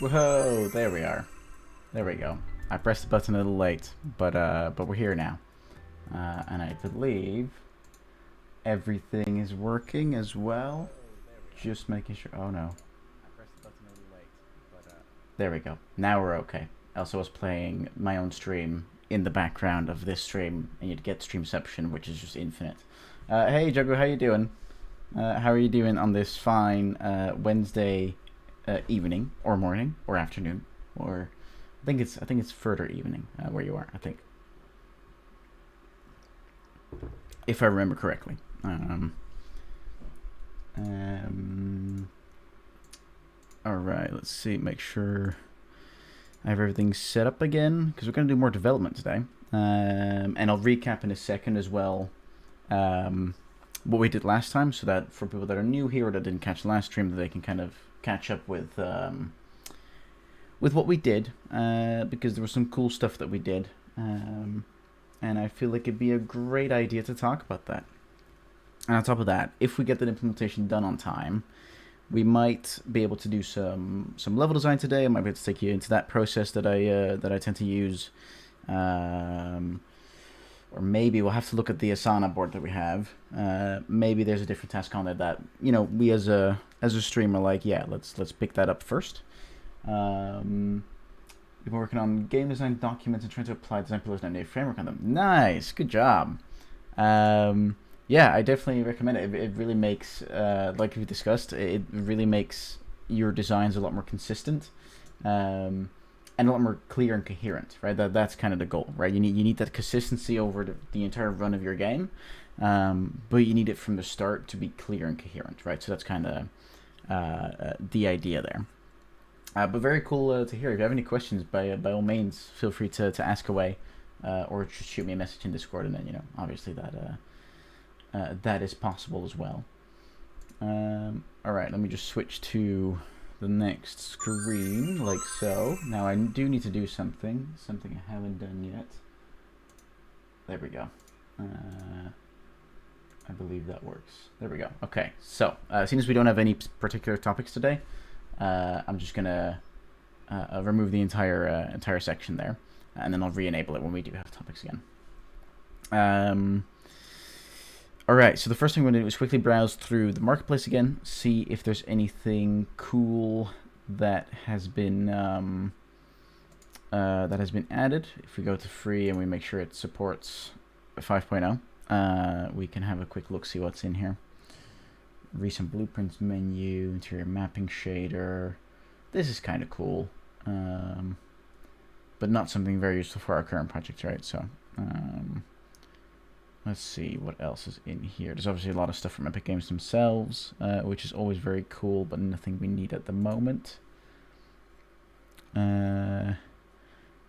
Whoa, there we are. There we go. I pressed the button a little late, but we're here now. And I believe everything is working as well. Just making sure. Oh no. I pressed the button a little late, but there we go. Now we're okay. I also was playing my own stream in the background of this stream, and you'd get streamception, which is just infinite. Hey Juggo, how you doing? How are you doing on this fine Wednesday evening or morning or afternoon, or I think it's further evening where you are, I think, if I remember correctly. All right, let's see. Make sure I have everything set up again, because we're going to do more development today, and I'll recap in a second as well what we did last time, so that for people that are new here or that didn't catch the last stream, that they can kind of catch up with what we did, because there was some cool stuff that we did, and I feel like it'd be a great idea to talk about that. And on top of that, if we get that implementation done on time, we might be able to do some level design today. I might be able to take you into that process that I tend to use, or maybe we'll have to look at the Asana board that we have. Maybe there's a different task on there that, you know, we as a streamer, like, yeah, let's pick that up first. We've been working on game design documents and trying to apply design pillars and a framework on them. Nice, good job. Yeah, I definitely recommend it. It really makes, like we discussed, it really makes your designs a lot more consistent, and a lot more clear and coherent, right? That's kind of the goal, right? You need that consistency over the entire run of your game, but you need it from the start to be clear and coherent, right? So that's kind of the idea there. But very cool to hear. If you have any questions, by all means, feel free to ask away, or just shoot me a message in Discord, and then, you know, obviously that is possible as well. All right, let me just switch to the next screen, like so. Now I do need to do something I haven't done yet. There we go. I believe that works. There we go. Okay, so seeing as we don't have any particular topics today, I'm just gonna remove the entire section there, and then I'll re-enable it when we do have topics again. Alright, so the first thing we're going to do is quickly browse through the marketplace again, see if there's anything cool that has been added. If we go to free and we make sure it supports 5.0, we can have a quick look, see what's in here. Recent blueprints menu, interior mapping shader. This is kind of cool, but not something very useful for our current project, right? So, let's see what else is in here. There's obviously a lot of stuff from Epic Games themselves, which is always very cool, but nothing we need at the moment. Oh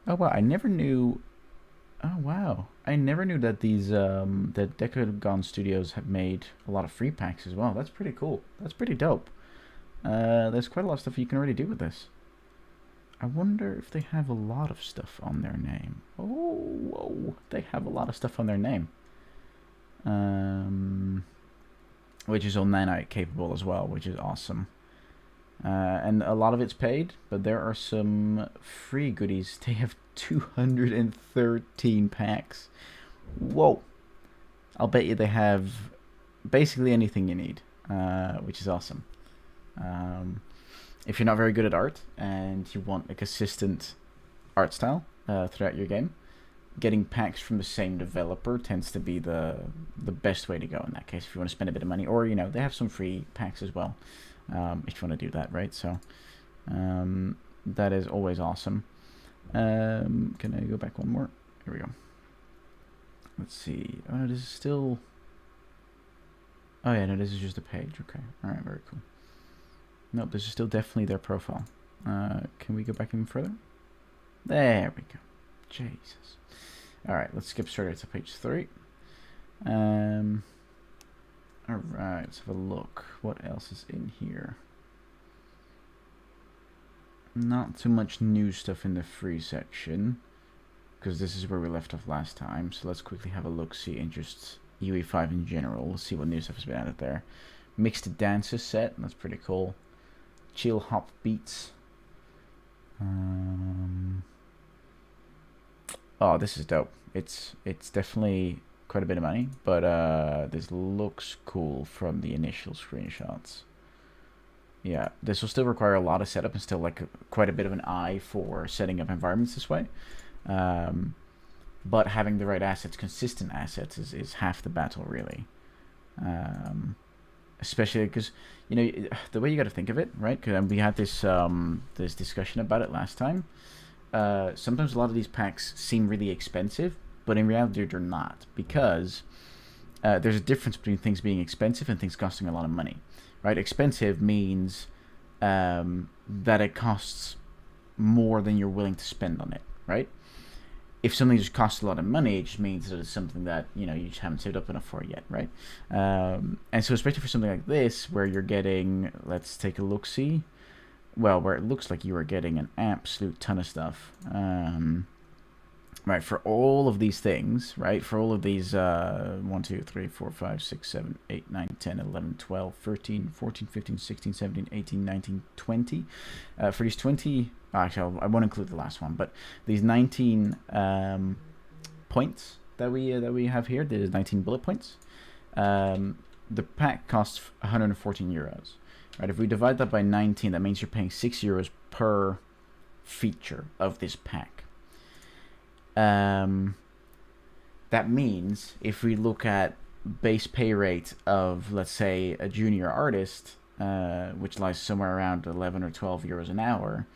wow, I never knew. Oh wow, I never knew that these that Decagon Studios have made a lot of free packs as well. That's pretty cool. That's pretty dope. There's quite a lot of stuff you can already do with this. I wonder if they have a lot of stuff on their name. Oh, whoa, they have a lot of stuff on their name. Which is all nanite capable as well, which is awesome. And a lot of it's paid, but there are some free goodies. They have 213 packs. Whoa! I'll bet you they have basically anything you need, which is awesome. If you're not very good at art and you want a consistent art style throughout your game, getting packs from the same developer tends to be the best way to go in that case, if you want to spend a bit of money. Or, you know, they have some free packs as well, if you want to do that, right? So that is always awesome. Can I go back one more? Here we go. Let's see. Oh no, this is still... Oh yeah, no, this is just a page. Okay, alright, very cool. Nope, this is still definitely their profile. Can we go back even further? There we go. Jesus. Alright, let's skip straight to page 3. Alright, let's have a look. What else is in here? Not too much new stuff in the free section, because this is where we left off last time. So let's quickly have a look-see and just UE5 in general. Let's see what new stuff has been added there. Mixed Dances set, that's pretty cool. Chill Hop Beats. Oh, this is dope. It's definitely quite a bit of money, but this looks cool from the initial screenshots. Yeah, this will still require a lot of setup and still like quite a bit of an eye for setting up environments this way. But having the right assets, consistent assets, is half the battle, really. Especially because, you know, the way you got to think of it, right? Because we had this this discussion about it last time. Sometimes a lot of these packs seem really expensive, but in reality they're not, because there's a difference between things being expensive and things costing a lot of money, right? Expensive means that it costs more than you're willing to spend on it, right? If something just costs a lot of money, it just means that it's something that, you know, you just haven't saved up enough for yet, right? And so especially for something like this, where you're getting, let's take a look-see, well, where it looks like you are getting an absolute ton of stuff. Right, for all of these things, right, for all of these 1, 2, 3, 4, 5, 6, 7, 8, 9, 10, 11, 12, 13, 14, 15, 16, 17, 18, 19, 20. For these 20, actually, I won't include the last one, but these 19 points that we have here, there's 19 bullet points. The pack costs 114 euros. Right, if we divide that by 19, that means you're paying 6 euros per feature of this pack. That means if we look at base pay rate of, let's say, a junior artist, which lies somewhere around 11 or 12 euros an hour,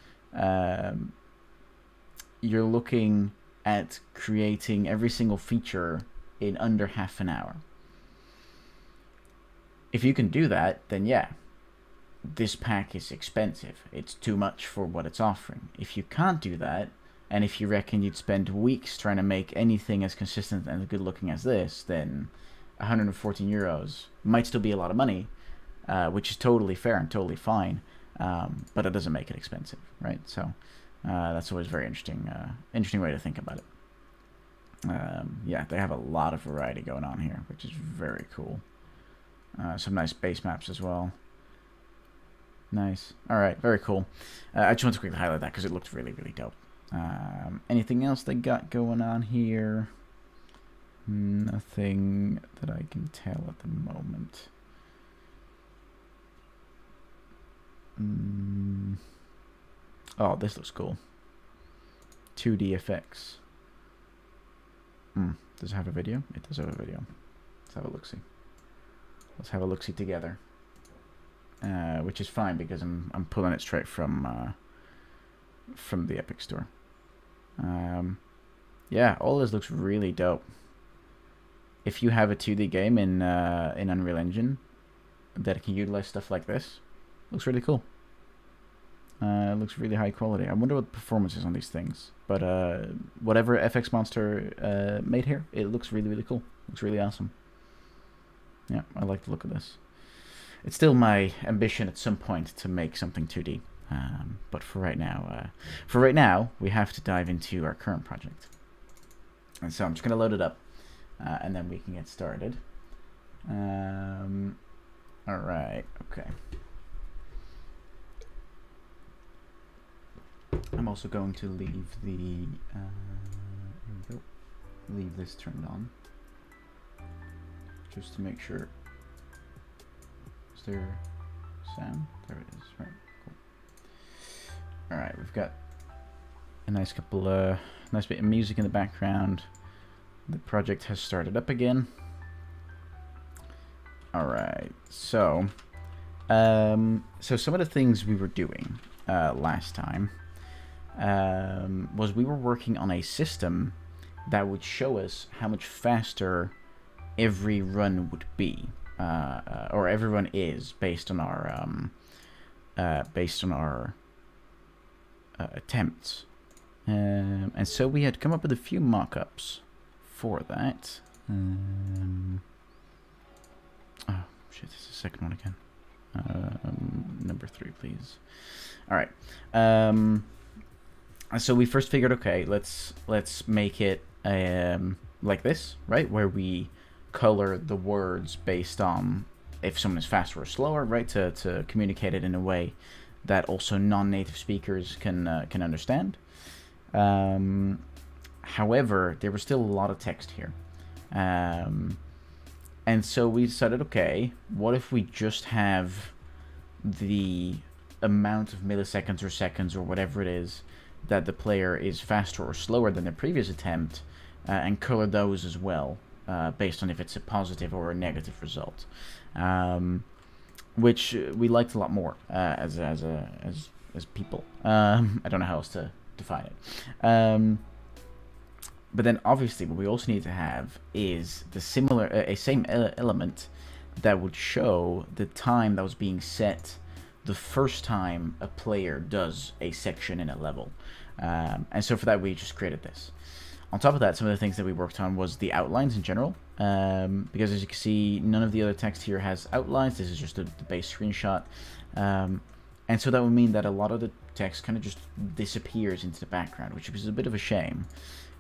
you're looking at creating every single feature in under half an hour. If you can do that, then yeah, this pack is expensive. It's too much for what it's offering. If you can't do that, and if you reckon you'd spend weeks trying to make anything as consistent and as good looking as this, then 114 euros might still be a lot of money, which is totally fair and totally fine, but it doesn't make it expensive, right? So that's always a very interesting way to think about it. Yeah, they have a lot of variety going on here, which is very cool. Some nice base maps as well. Nice. All right, very cool. I just want to quickly highlight that because it looked really, really dope. Anything else they got going on here? Nothing that I can tell at the moment. Oh, this looks cool. 2D effects. Does it have a video? It does have a video. Let's have a look-see. Let's have a look-see together. Which is fine because I'm pulling it straight from the Epic Store. Yeah, all this looks really dope. If you have a 2D game in Unreal Engine that can utilize stuff like this, looks really cool. It looks really high quality. I wonder what the performance is on these things, but whatever FX Monster made here, it looks really, really cool. Looks really awesome. Yeah, I like the look of this. It's still my ambition at some point to make something 2D, but for right now, we have to dive into our current project. And so I'm just going to load it up, and then we can get started. All right, okay. I'm also going to leave the here we go. Leave this turned on, just to make sure. Is there sound? There it is. Right. Cool. All right, we've got a nice nice bit of music in the background. The project has started up again. All right. So, so some of the things we were doing last time was we were working on a system that would show us how much faster every run would be. Or everyone is based on our attempts, and so we had come up with a few mock-ups for that. Oh shit! This is the second one again. Number 3, please. All right. So we first figured, okay, let's make it like this, right, where we color the words based on if someone is faster or slower, right, to communicate it in a way that also non-native speakers can understand. However, there was still a lot of text here. And so we decided, okay, what if we just have the amount of milliseconds or seconds or whatever it is that the player is faster or slower than the previous attempt, and color those as well, based on if it's a positive or a negative result, which we liked a lot more as people. I don't know how else to define it. But then obviously what we also need to have is the same element that would show the time that was being set the first time a player does a section in a level. And so for that we just created this. On top of that, some of the things that we worked on was the outlines in general, because as you can see, none of the other text here has outlines. This is just the base screenshot. And so that would mean that a lot of the text kind of just disappears into the background, which is a bit of a shame.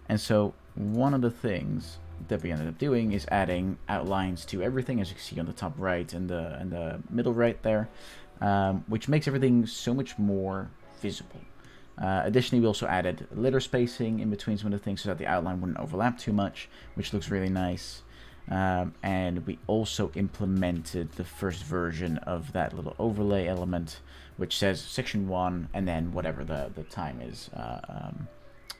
And so one of the things that we ended up doing is adding outlines to everything, as you can see on the top right and the middle right there, which makes everything so much more visible. Additionally, we also added letter spacing in between some of the things so that the outline wouldn't overlap too much, which looks really nice. And we also implemented the first version of that little overlay element, which says section 1 and then whatever the time is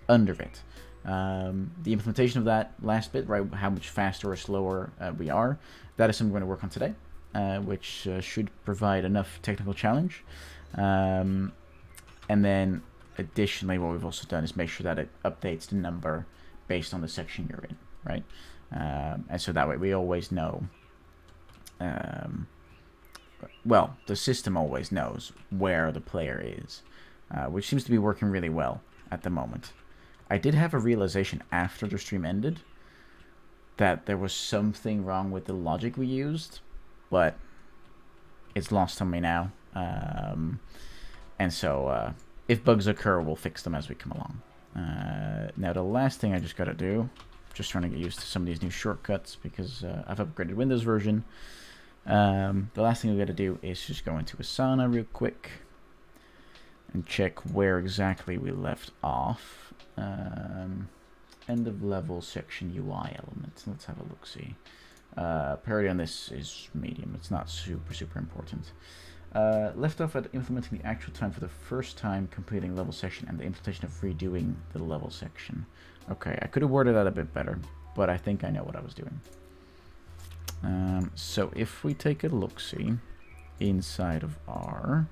under it. The implementation of that last bit, right, how much faster or slower we are, that is something we're going to work on today, which should provide enough technical challenge. And then additionally, what we've also done is make sure that it updates the number based on the section you're in, right? And so that way we always know, well, the system always knows where the player is, which seems to be working really well at the moment. I did have a realization after the stream ended that there was something wrong with the logic we used, but it's lost on me now. And so if bugs occur, we'll fix them as we come along. Now the last thing I just gotta do, just trying to get used to some of these new shortcuts because I've upgraded Windows version. The last thing we gotta do is just go into Asana real quick and check where exactly we left off. End of level section UI element. Let's have a look. See, priority on this is medium. It's not super important. Left off at implementing the actual time for the first time completing level section and the implementation of redoing the level section. Okay, I could have worded that a bit better, but I think I know what I was doing. So if we take a look, see, inside of our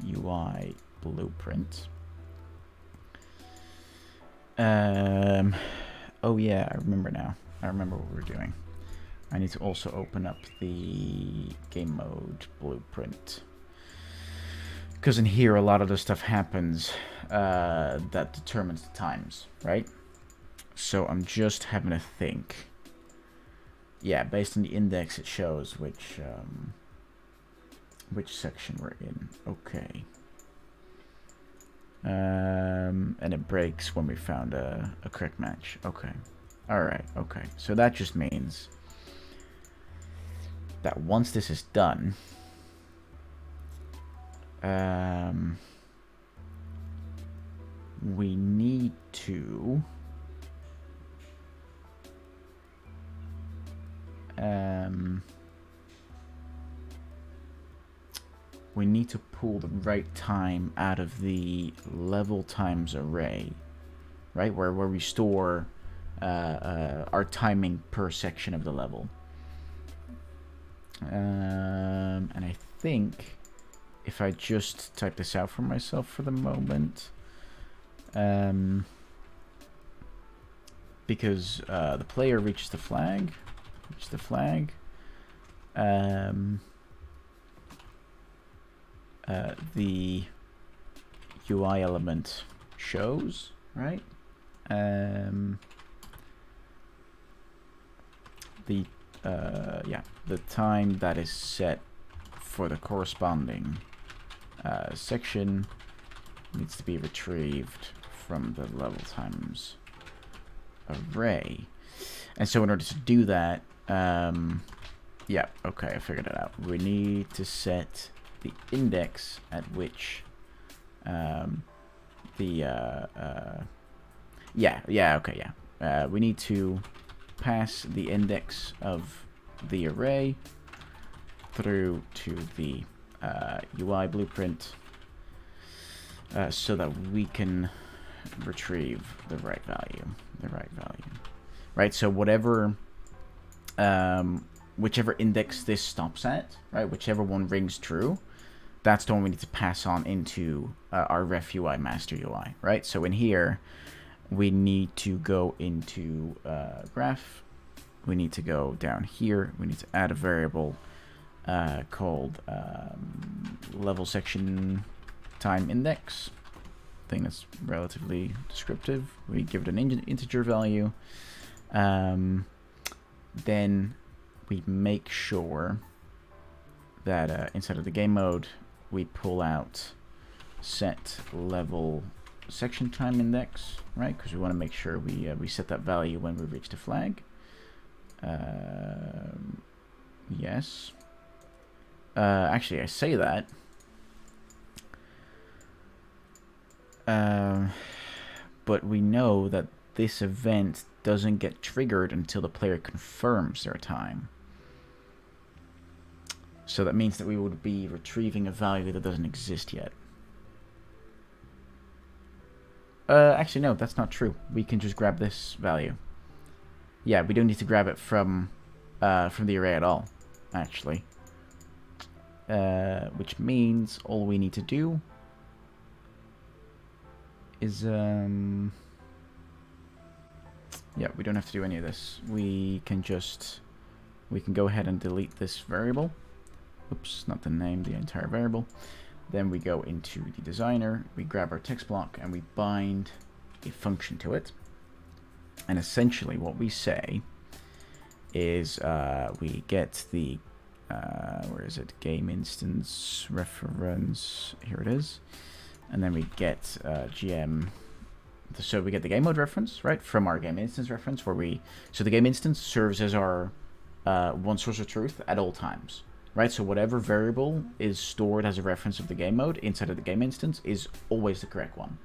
UI blueprint. Oh yeah, I remember now. I remember what we were doing. I need to also open up the Gamemode Blueprint, because in here a lot of the stuff happens that determines the times, right? So I'm just having to think. Yeah, based on the index it shows which section we're in. Okay. And it breaks when we found a correct match. Okay. Alright, okay. So that just means that once this is done, we need to pull the right time out of the level times array, right? Where we store our timing per section of the level. And I think if I just type this out for myself for the moment, because the player reaches the flag, the UI element shows, right? The time that is set for the corresponding section needs to be retrieved from the level times array. And so in order to do that, yeah, okay, I figured it out. We need to set the index at which we need to pass the index of the array through to the UI blueprint so that we can retrieve the right value. Right, so whatever, whichever index this stops at, right, whichever one rings true, that's the one we need to pass on into our ref UI master UI, right? So in here, we need to go into graph. We need to go down here. We need to add a variable called level section time index. Thing that's relatively descriptive. We give it an integer value. Then we make sure that inside of the game mode, we pull out set level section time index, right? Because we want to make sure we set that value when we reach the flag. Yes. Actually, I say that. But we know that this event doesn't get triggered until the player confirms their time. So that means that we would be retrieving a value that doesn't exist yet. Actually, no, that's not true. We can just grab this value. Yeah, we don't need to grab it from the array at all, actually. Which means all we need to do is yeah, we don't have to do any of this. We can go ahead and delete this variable. Oops, not the name, the entire variable. Then we go into the designer, we grab our text block and we bind a function to it. And essentially what we say is we get the where is it? Game instance reference. Here it is. And then we get GM. So we get the game mode reference, right, from our game instance reference, so the game instance serves as our one source of truth at all times, right? So whatever variable is stored as a reference of the game mode inside of the game instance is always the correct one.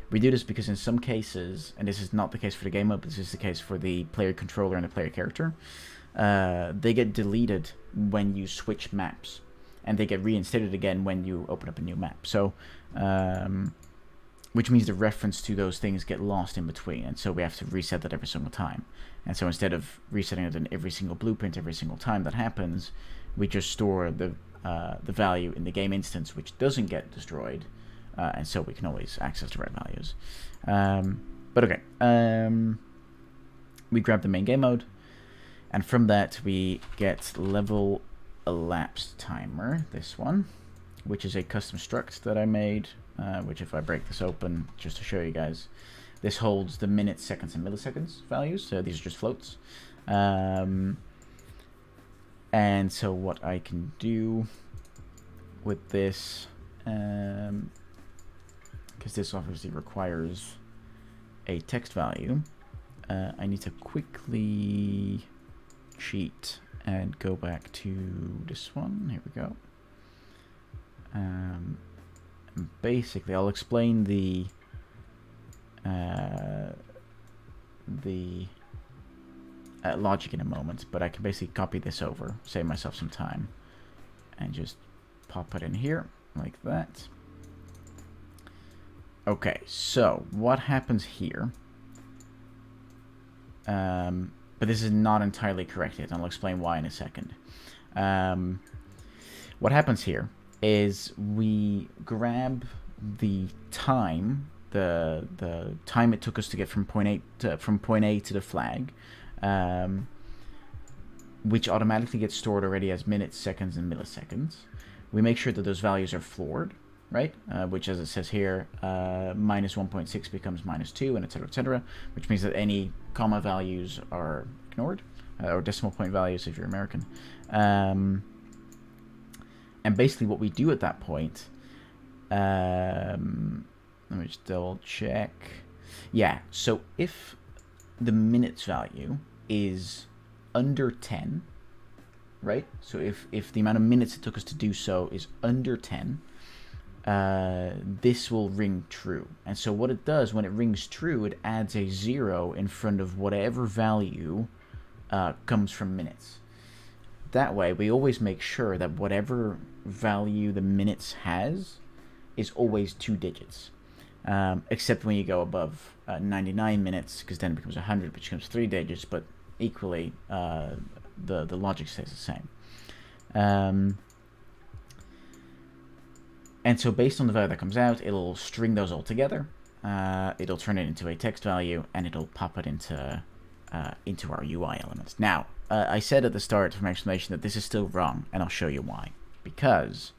We do this because in some cases, and this is not the case for the game mode, but this is the case for the player controller and the player character, they get deleted when you switch maps, and they get reinstated again when you open up a new map. So, which means the reference to those things get lost in between, and so we have to reset that every single time. And so instead of resetting it in every single blueprint every single time that happens, we just store the value in the game instance, which doesn't get destroyed, and so we can always access the right values. But okay, we grab the main game mode, and from that we get level elapsed timer, this one, which is a custom struct that I made, which if I break this open just to show you guys, this holds the minutes, seconds, and milliseconds values. So these are just floats. And so what I can do with this, because this obviously requires a text value, I need to quickly cheat and go back to this one. Here we go. Basically, I'll explain the logic in a moment, but I can basically copy this over, save myself some time, and just pop it in here like that. Okay, so what happens here? But this is not entirely correct yet, and I'll explain why in a second. What happens here is we grab the time, the time it took us to get from point A to the flag, which automatically gets stored already as minutes, seconds, and milliseconds. We make sure that those values are floored, right? Which, as it says here, minus 1.6 becomes -2, and etc., which means that any comma values are ignored, or decimal point values if you're American. And basically what we do at that point, let me just double check. Yeah, so if the minutes value is under 10, right? So if the amount of minutes it took us to do so is under 10, this will ring true. And so what it does when it rings true, it adds a 0 in front of whatever value comes from minutes. That way, we always make sure that whatever value the minutes has is always 2 digits. Except when you go above 99 minutes, because then it becomes 100, which becomes 3 digits, but equally, the logic stays the same. And so based on the value that comes out, it'll string those all together, it'll turn it into a text value, and it'll pop it into our UI elements. Now, I said at the start of my explanation that this is still wrong, and I'll show you why. Because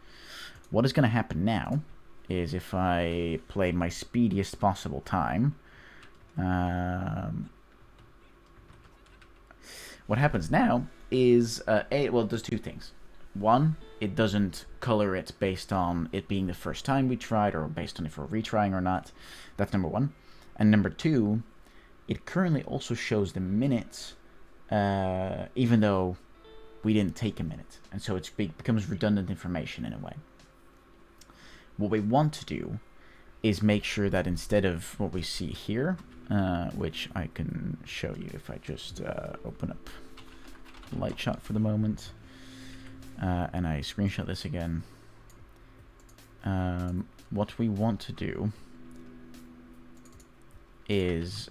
what is going to happen now is if I play my speediest possible time, what happens now is, well, it does 2 things. One, it doesn't color it based on it being the first time we tried, or based on if we're retrying or not. That's number 1. And number 2, it currently also shows the minutes, even though we didn't take a minute. And so it becomes redundant information in a way. What we want to do is make sure that instead of what we see here, which I can show you if I just open up Lightshot for the moment, and I screenshot this again. What we want to do is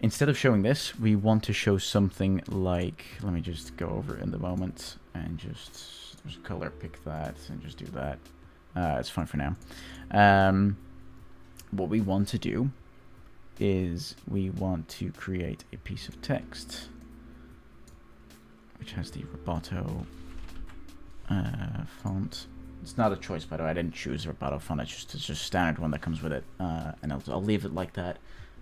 instead of showing this, we want to show something like, let me just go over it in the moment and just, there's a color, pick that and just do that. It's fine for now. What we want to do is we want to create a piece of text which has the Roboto font. It's not a choice, by the way. I didn't choose a Roboto font. It's just standard one that comes with it, and I'll leave it like that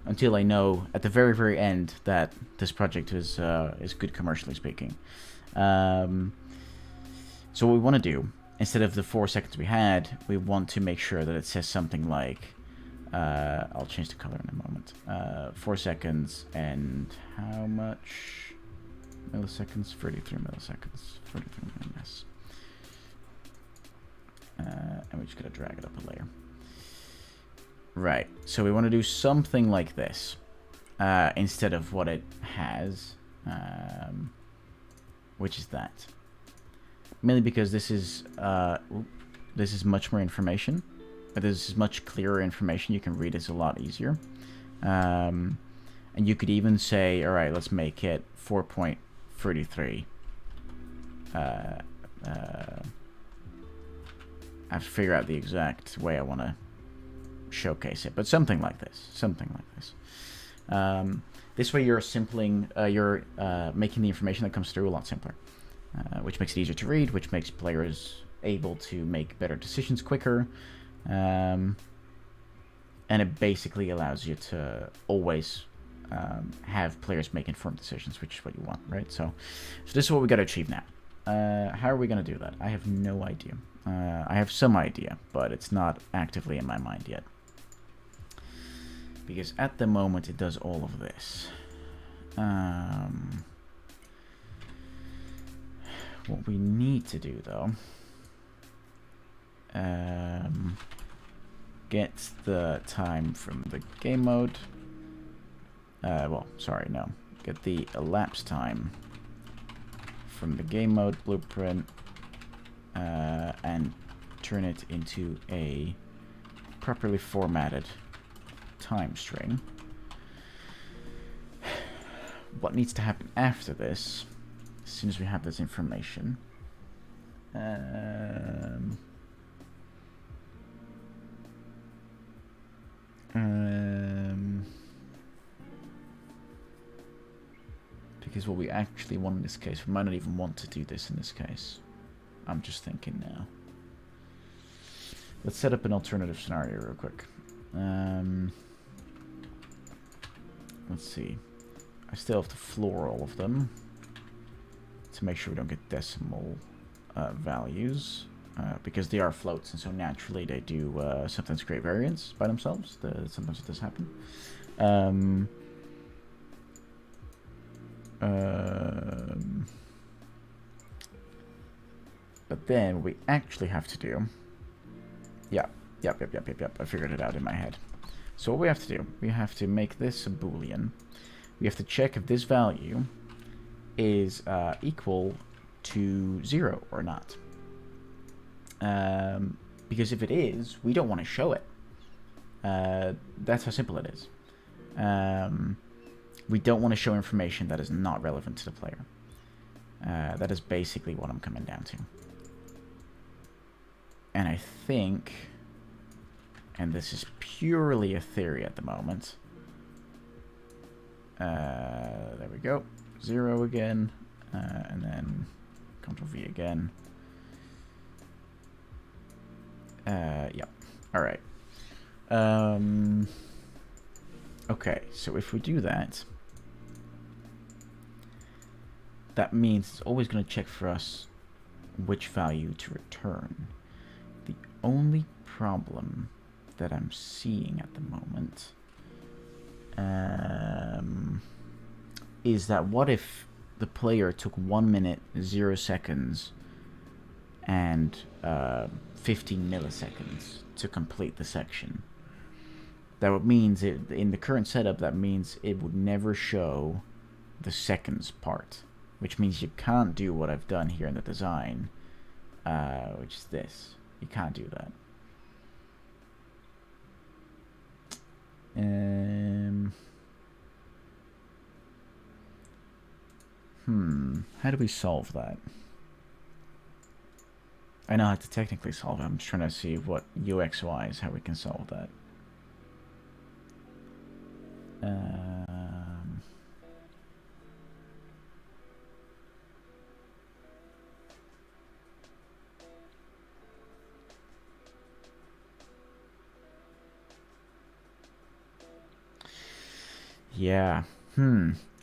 until I know at the very, very end that this project is good commercially speaking. So what we want to do, instead of the 4 seconds we had, we want to make sure that it says something like, I'll change the color in a moment, 4 seconds and how much milliseconds? 33 milliseconds. 33 milliseconds. And we're just going to drag it up a layer. Right, so we want to do something like this instead of what it has, which is that. Mainly because this is much more information. This is much clearer information. You can read this a lot easier. And you could even say, all right, let's make it 4.33. I have to figure out the exact way I want to showcase it, but something like this. Something like this. This way you're making the information that comes through a lot simpler, which makes it easier to read, which makes players able to make better decisions quicker. And it basically allows you to always have players make informed decisions, which is what you want, right? So this is what we got to achieve now. How are we going to do that? I have no idea. I have some idea, but it's not actively in my mind yet. Because at the moment it does all of this. What we need to do, though, get the time from the game mode. Get the elapsed time from the Gamemode Blueprint and turn it into a properly formatted time string. What needs to happen after this, as soon as we have this information, because what we actually want in this case, we might not even want to do this in this case. I'm just thinking now. Let's set up an alternative scenario real quick. Let's see. I still have to floor all of them to make sure we don't get decimal values, because they are floats, and so naturally they do sometimes create variance by themselves. Sometimes it does happen. But then what we actually have to do... Yep. I figured it out in my head. So what we have to do, we have to make this a Boolean. We have to check if this value is equal to 0 or not. Because if it is, we don't want to show it. That's how simple it is. We don't want to show information that is not relevant to the player. That is basically what I'm coming down to. And I think, and this is purely a theory at the moment. There we go. 0 again. And then Ctrl V again. Yep. Alright. Okay, so if we do that, that means it's always going to check for us which value to return. The only problem that I'm seeing at the moment is that what if the player took 1 minute, 0 seconds, and 15 milliseconds to complete the section? That would means in the current setup, that means it would never show the seconds part, which means you can't do what I've done here in the design, which is this. You can't do that. How do we solve that? I know how to technically solve it. I'm just trying to see what UX-wise, how we can solve that. Yeah.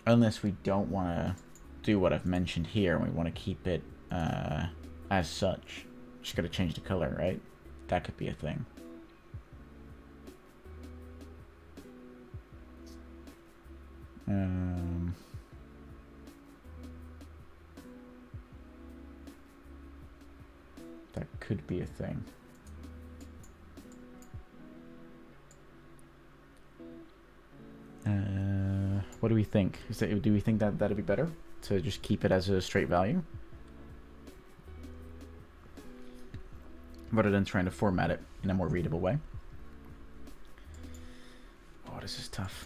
Unless we don't want to do what I've mentioned here, and we want to keep it as such. Just got to change the color, right? That could be a thing. That could be a thing. What do we think? Do we think that that'd be better to just keep it as a straight value, rather than trying to format it in a more readable way? Oh, this is tough.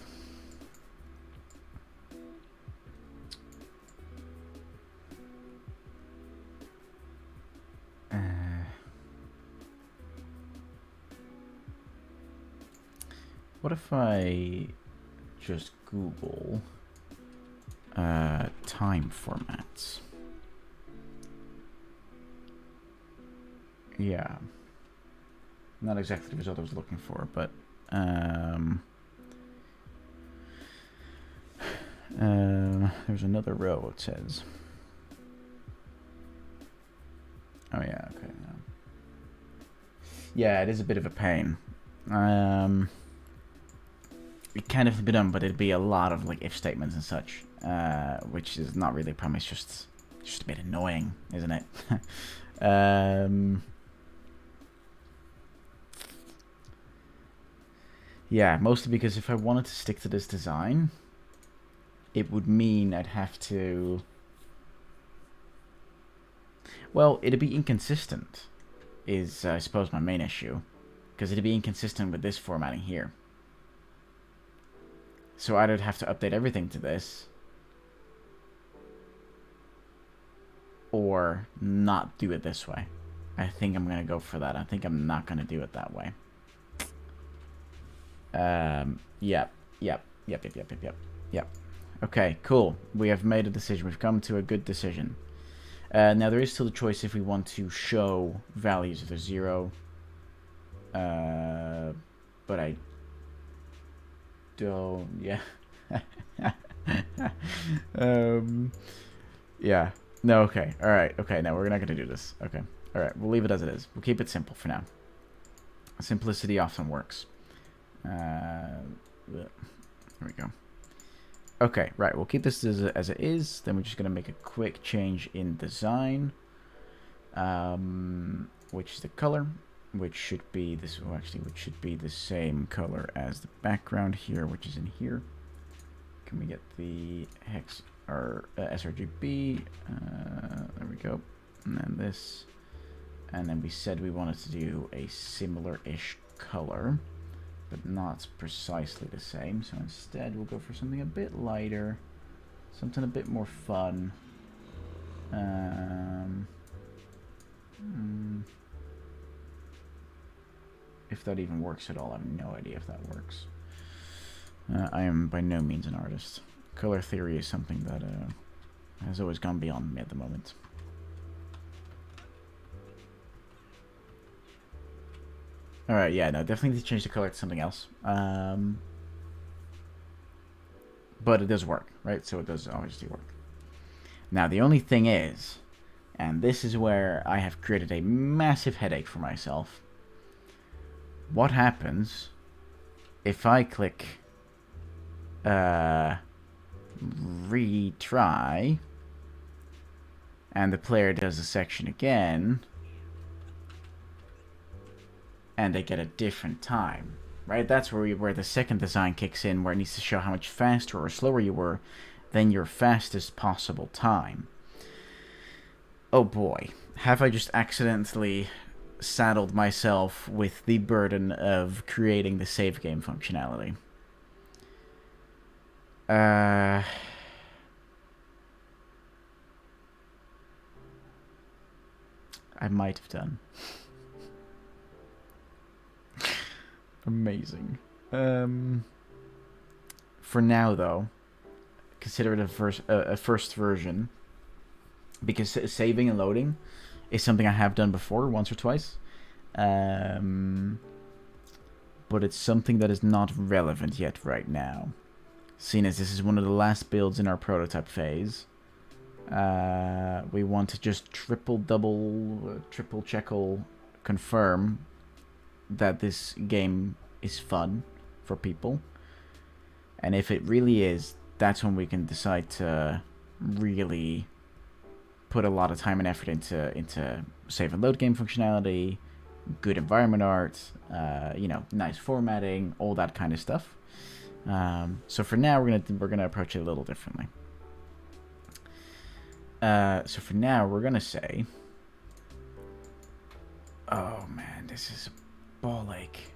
What if I just Google time formats? Yeah. Not exactly the result I was looking for, but there's another row, it says. Oh yeah, okay. Yeah, it is a bit of a pain. It can definitely be done, but it'd be a lot of like if statements and such, which is not really a problem. It's just a bit annoying, isn't it? Yeah, mostly because if I wanted to stick to this design, it would mean I'd have to... Well, it'd be inconsistent, is I suppose my main issue, because it'd be inconsistent with this formatting here. So I'd have to update everything to this, or not do it this way. I think I'm going to go for that. I think I'm not going to do it that way. Yep. Okay, cool. We have made a decision. We've come to a good decision. Now there is still the choice if we want to show values if there's 0. But I don't. Yeah. Yeah. No. Okay. All right. Okay. No, we're not gonna do this. Okay. All right. We'll leave it as it is. We'll keep it simple for now. Simplicity often works. There we go. Okay. Right. We'll keep this as it is. Then we're just gonna make a quick change in design. which is the color, which should be this, well, actually, which should be the same color as the background here, which is in here. Can we get the hex or sRGB? There we go. And then this. And then we said we wanted to do a similar-ish color, but not precisely the same. So instead, we'll go for something a bit lighter, something a bit more fun. If that even works at all, I have no idea if that works. I am by no means an artist. Color theory is something that has always gone beyond me at the moment. Alright, yeah, no, definitely need to change the color to something else. But it does work, right? So it does obviously work. Now, the only thing is, and this is where I have created a massive headache for myself. What happens if I click retry and the player does the section again and they get a different time, right? That's where the second design kicks in, where it needs to show how much faster or slower you were than your fastest possible time. Oh boy, have I just accidentally saddled myself with the burden of creating the save game functionality. I might have done. Amazing. For now, though, consider it a first version, because saving and loading is something I have done before, once or twice. But it's something that is not relevant yet right now. Seeing as this is one of the last builds in our prototype phase, we want to just triple checkle confirm that this game is fun for people. And if it really is, that's when we can decide to really put a lot of time and effort into save and load game functionality, good environment art, you know, nice formatting, all that kind of stuff. So for now, we're gonna approach it a little differently. So for now, we're gonna say, oh man, this is a ball ache.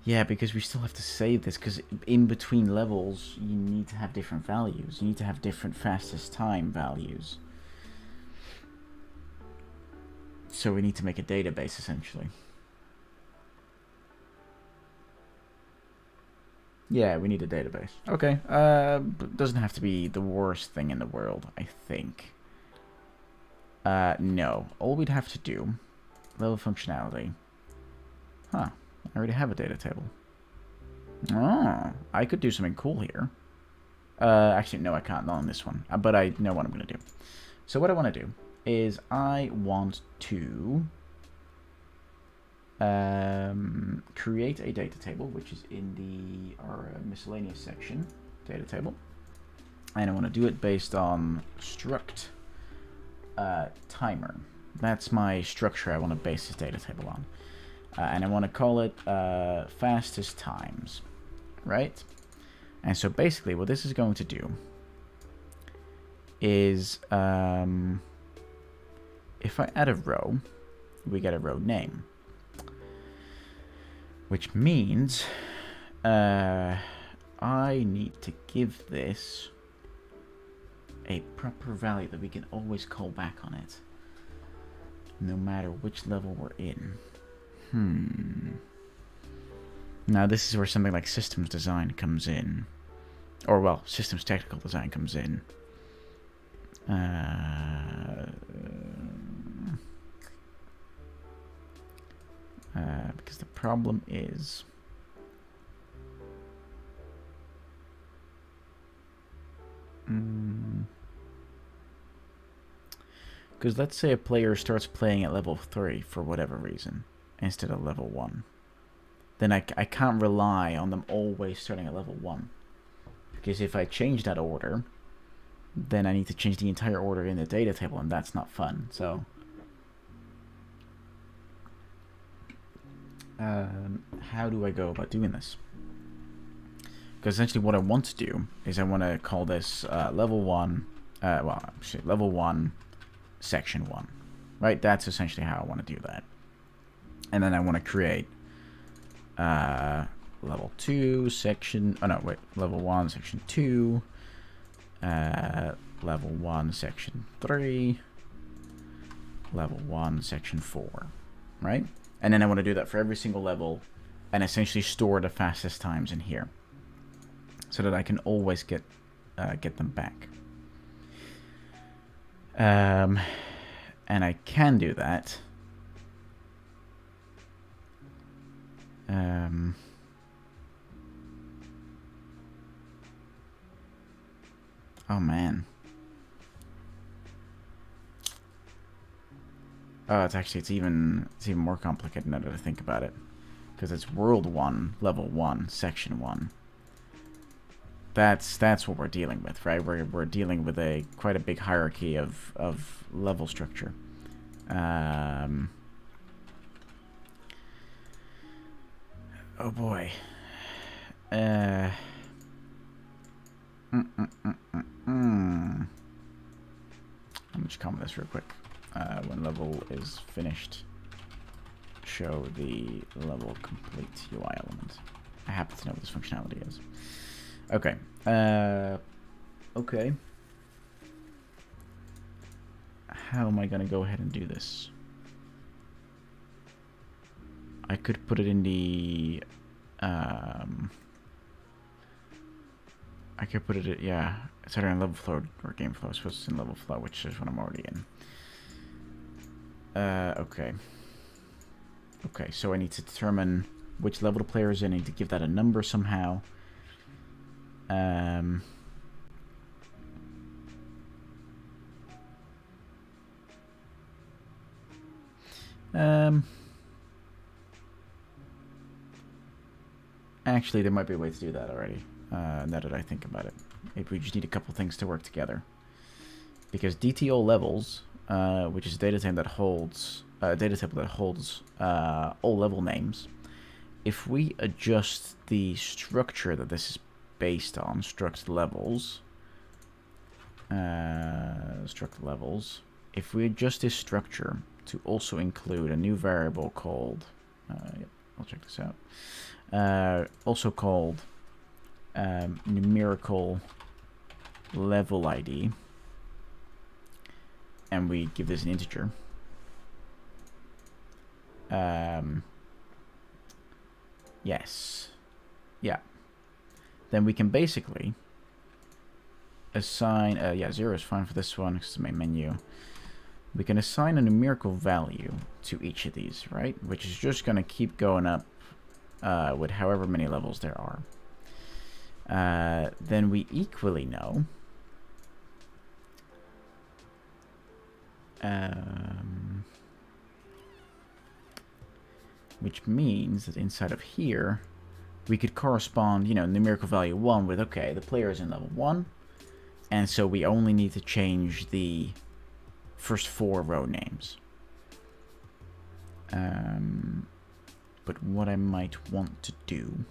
Yeah, because we still have to save this, because in between levels, you need to have different values. You need to have different fastest time values. So we need to make a database, essentially. Yeah, we need a database. Okay, doesn't have to be the worst thing in the world, I think. No. All we'd have to do, level functionality. Huh. I already have a data table. Oh, I could do something cool here. Actually, no, I can't. Not on this one. But I know what I'm going to do. So what I want to do is I want to create a data table, which is in our miscellaneous section, data table. And I want to do it based on struct timer. That's my structure I want to base this data table on. And I want to call it fastest times, right? And so basically what this is going to do is if I add a row, we get a row name, which means I need to give this a proper value that we can always call back on it, no matter which level we're in. Now this is where something like systems design comes in. Or, well, systems technical design comes in. Because the problem is... Because let's say a player starts playing at level 3 for whatever reason, instead of level 1. Then I can't rely on them always starting at level 1. Because if I change that order, then I need to change the entire order in the data table, and that's not fun. So how do I go about doing this? Because essentially what I want to do is I want to call this level 1, well, actually, level 1, section 1, right? That's essentially how I want to do that. And then I want to create level 2, section, oh no, wait, level 1, section 2, level 1, section 3, level 1, section 4, right? And then I want to do that for every single level and essentially store the fastest times in here, so that I can always get them back. And I can do that. Oh man. Oh, it's even more complicated now that I think about it, because it's world 1, level 1, section 1. That's what we're dealing with, right? We're dealing with quite a big hierarchy of level structure. Oh boy. Let me just comment this real quick. When level is finished, show the level complete UI element. I happen to know what this functionality is. Okay. Okay. How am I going to go ahead and do this? I could put it in the... I could put it... Yeah. It's either in level flow or game flow. I suppose it's in level flow, which is what I'm already in. Okay. Okay, so I need to determine which level the player is in. I need to give that a number somehow. Actually, there might be a way to do that already, now that I think about it. Maybe we just need a couple things to work together. Because DTO levels, which is a data type that holds, data table that holds all level names, if we adjust the structure that this is based on, struct levels, if we adjust this structure to also include a new variable called, yep, I'll check this out, also called numerical level ID, and we give this an integer, yes, yeah, then we can basically assign, yeah, 0 is fine for this one because it's the main menu. We can assign a numerical value to each of these, right? Which is just going to keep going up with however many levels there are. Then we equally know which means that inside of here we could correspond, you know, numerical value 1 with, okay, the player is in level 1, and so we only need to change the first 4 row names. But what I might want to do,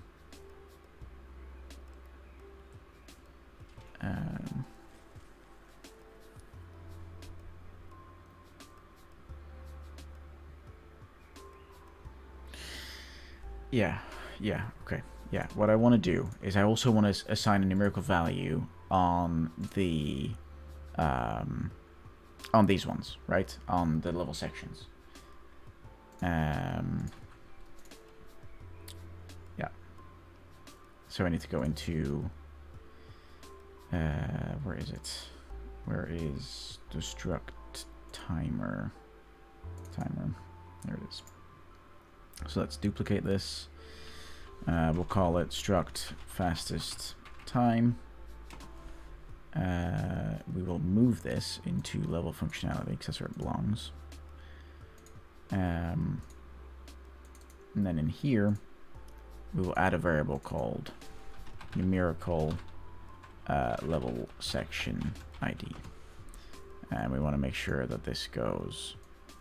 okay. Yeah, what I want to do is I also want to assign a numerical value on the on these ones, right? On the level sections. Yeah. So I need to go into where is it? Where is the struct timer? There it is. So let's duplicate this. We'll call it struct fastest time. We will move this into level functionality because that's where it belongs. And then in here, we will add a variable called numerical level section ID. And we want to make sure that this goes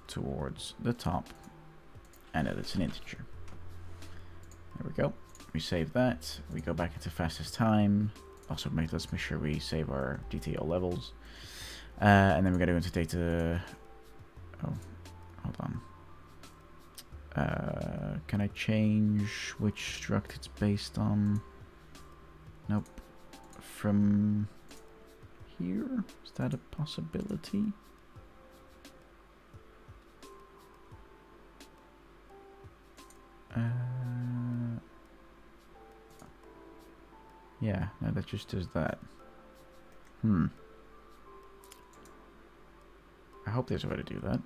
towards the top and that it's an integer. There we go. We save that. We go back into fastest time. Also, let's make sure we save our DTL levels. And then we're going to go into data. Oh, hold on. Can I change which struct it's based on? Nope. From here? Is that a possibility? Yeah, no, that just does that. I hope there's a way to do that.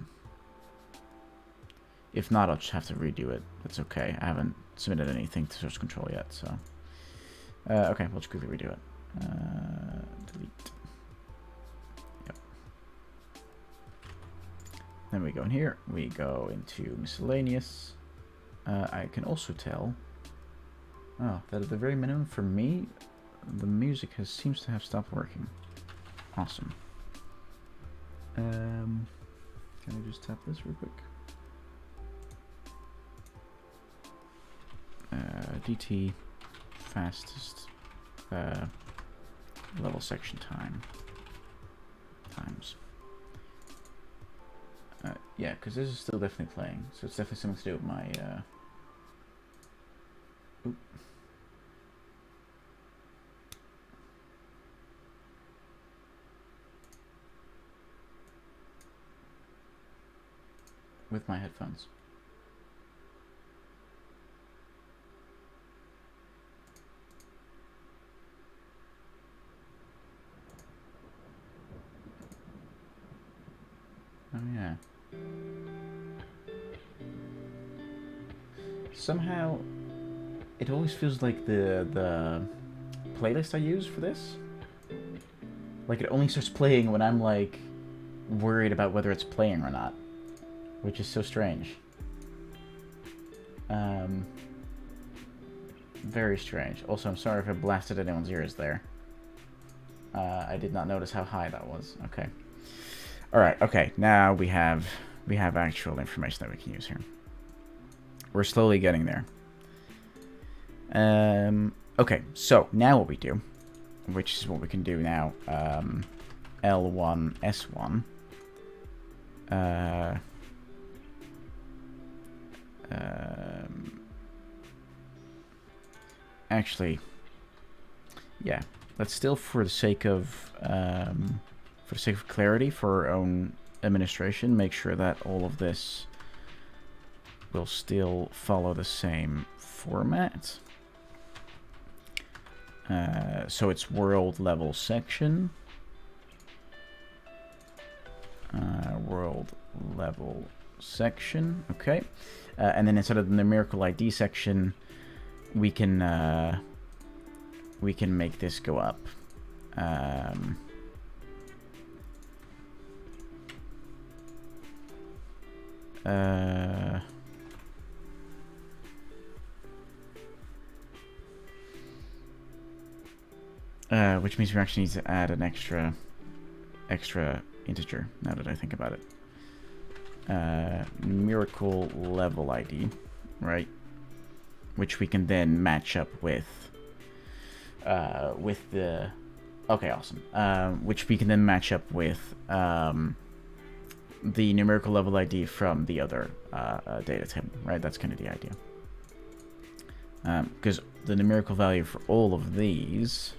If not, I'll just have to redo it. That's okay. I haven't submitted anything to source control yet, so. Okay, we'll just quickly redo it. Delete. Yep. Then we go in here. We go into miscellaneous. I can also tell. Oh, that at the very minimum for me, the music seems to have stopped working. Awesome. Can I just tap this real quick? DT fastest level section times. Yeah, because this is still definitely playing, so it's definitely something to do with my with my headphones. Oh yeah. Somehow, it always feels like the playlist I use for this, like it only starts playing when I'm like worried about whether it's playing or not, which is so strange. Very strange. Also, I'm sorry if I blasted anyone's ears there. I did not notice how high that was. Okay. All right. Okay. Now we have actual information that we can use here. We're slowly getting there. Okay. So now what we do, which is what we can do now. L1 S1. Actually, yeah. Let's still, for the sake of clarity for our own administration, make sure that all of this will still follow the same format. So it's world level section. World level section. Okay. And then instead of the numerical ID section, we can make this go up. Which means we actually need to add an extra integer, now that I think about it. Numerical level ID, right? Which we can then match up with the... Okay, awesome. Which we can then match up with the numerical level ID from the other data table, right? That's kind of the idea. Because the numerical value for all of these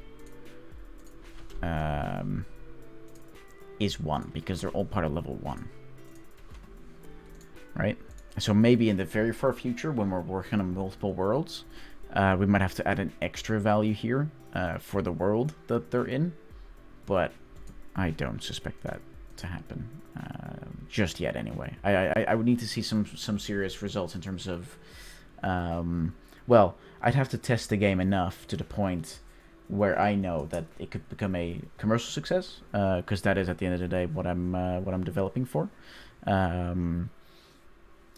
is 1, because they're all part of level 1. Right? So maybe in the very far future, when we're working on multiple worlds, we might have to add an extra value here for the world that they're in. But I don't suspect that to happen just yet anyway. I would need to see some serious results in terms of... well, I'd have to test the game enough to the point where I know that it could become a commercial success, because that is at the end of the day what I'm developing for.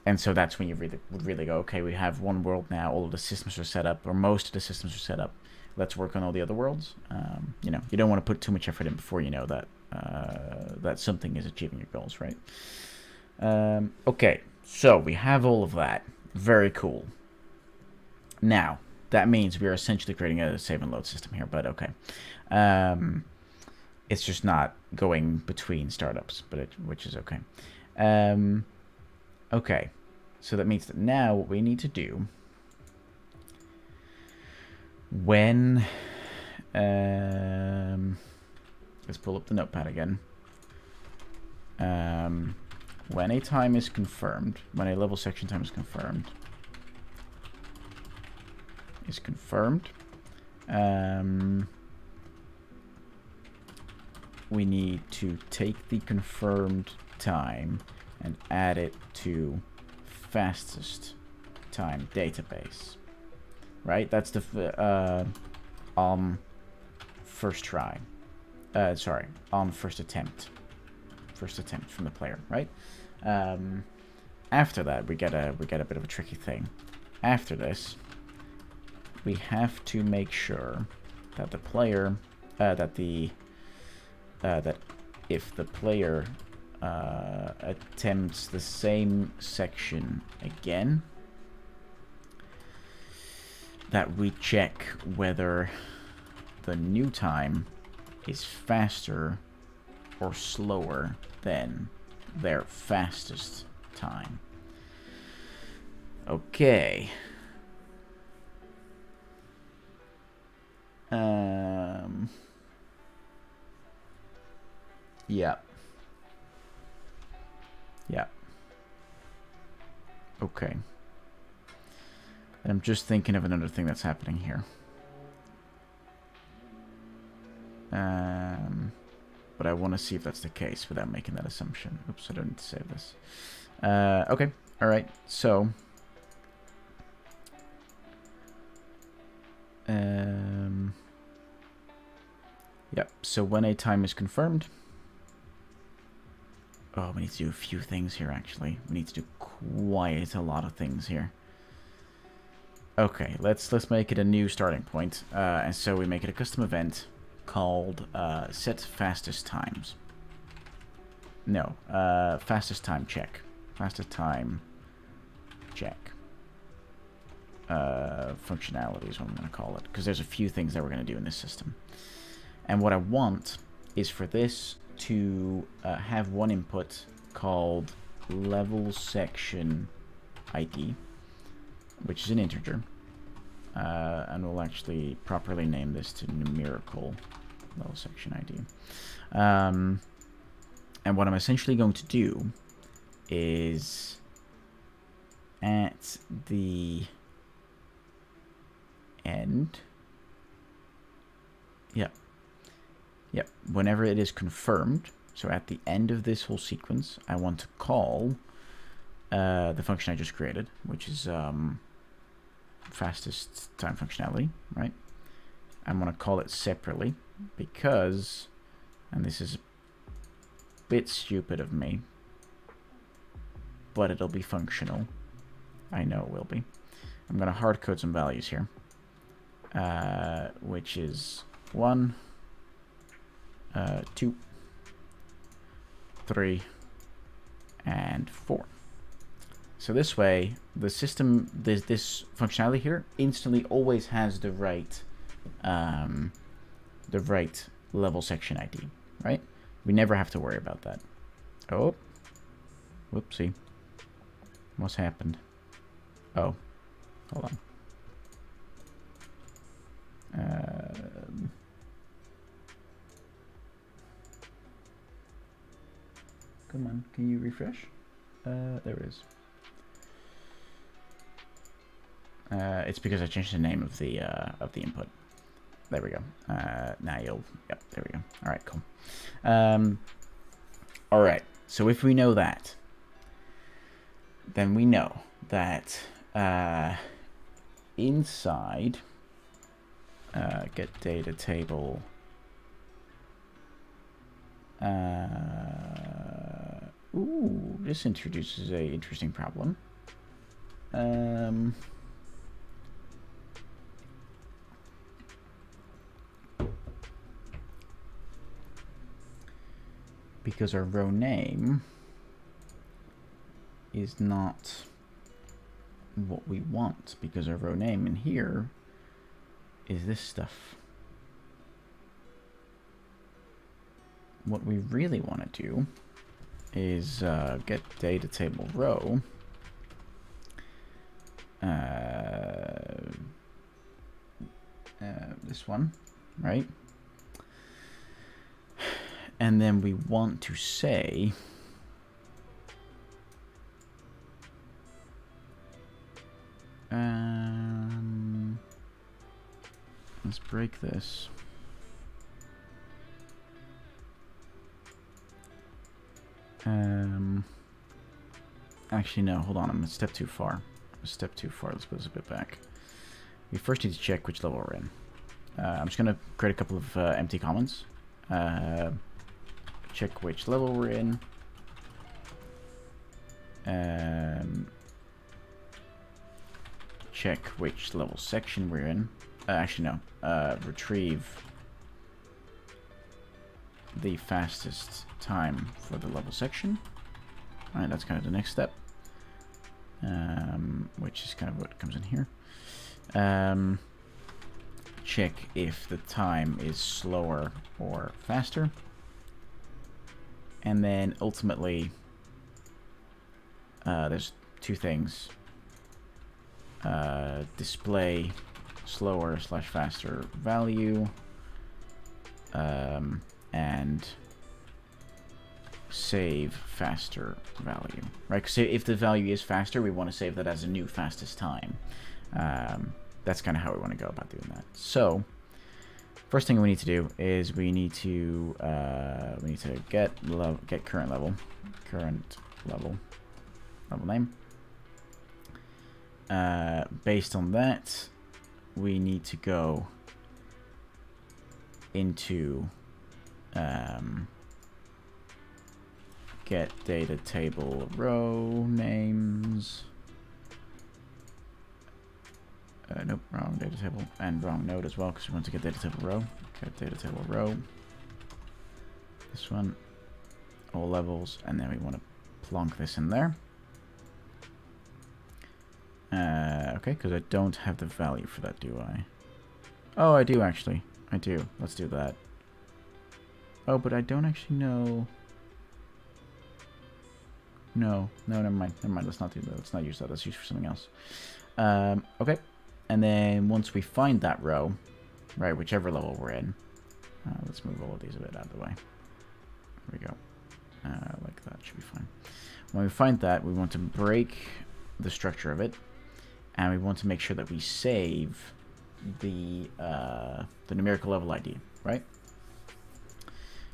And so that's when you would really go, okay, we have one world now, all of the systems are set up, or most of the systems are set up. Let's work on all the other worlds. You know, you don't want to put too much effort in before you know that that something is achieving your goals, right? Okay, so we have all of that. Very cool. Now, that means we are essentially creating a save and load system here, but okay. It's just not going between startups, but which is okay. Okay, so that means that now what we need to do when let's pull up the notepad again. When a time is confirmed, when a level section time is confirmed, we need to take the confirmed time and add it to fastest time database, right? That's the on first try, sorry, on first attempt from the player, right? After that, we get a bit of a tricky thing. After this, we have to make sure that the player that if the player attempts the same section again, that we check whether the new time is faster or slower than their fastest time. Okay. Yeah. Yeah. Okay. And I'm just thinking of another thing that's happening here. But I want to see if that's the case without making that assumption. Oops, I don't need to save this. Okay. All right. So. Yep. So when a time is confirmed. Oh, we need to do a few things here, actually. We need to do quite a lot of things here. Okay, let's make it a new starting point. And so we make it a custom event called set fastest times. No, fastest time check. Fastest time check. Functionality is what I'm going to call it, because there's a few things that we're going to do in this system. And what I want is for this to have one input called level section ID, which is an integer, and we'll actually properly name this to numerical level section ID. And what I'm essentially going to do is at the end, yep, whenever it is confirmed, so at the end of this whole sequence, I want to call the function I just created, which is fastest time functionality, right? I'm going to call it separately because, and this is a bit stupid of me, but it'll be functional. I know it will be. I'm going to hard code some values here, which is 1, 2, 3, and 4. So this way, the system, this functionality here, instantly always has the right level section ID, right? We never have to worry about that. Oh, whoopsie. What's happened? Oh, hold on. Come on, can you refresh? There it is. It's because I changed the name of the input. There we go. Now you'll, yep, there we go. All right, cool. All right, so if we know that, then we know that inside get data table, ooh, this introduces a interesting problem. Because our row name is not what we want, because our row name in here is this stuff. What we really want to do is get data table row this one, right? And then we want to say let's break this. Actually, no, hold on, I'm a step too far. Let's put this a bit back. We first need to check which level we're in. I'm just going to create a couple of empty comments. Check which level we're in. Check which level section we're in. Actually, no. Retrieve the fastest time for the level section. Alright, that's kind of the next step. Which is kind of what comes in here. Check if the time is slower or faster. And then ultimately, there's two things. Display slower / faster value. And save faster value, right? Because if the value is faster, we want to save that as a new fastest time. That's kind of how we want to go about doing that. So, first thing we need to do is we need to get current level name. Based on that, we need to go into get data table row names. Nope, wrong data table and wrong node as well, because we want to get data table row. Get data table row. This one, all levels, and then we want to plonk this in there. Okay, because I don't have the value for that, do I? Oh, I do actually. I do. Let's do that. Oh, but I don't actually know. No, never mind. Let's not do that. Let's not use that. Let's use it for something else. Okay. And then once we find that row, right, whichever level we're in, let's move all of these a bit out of the way. There we go. Like that should be fine. When we find that, we want to break the structure of it, and we want to make sure that we save the numerical level ID, right?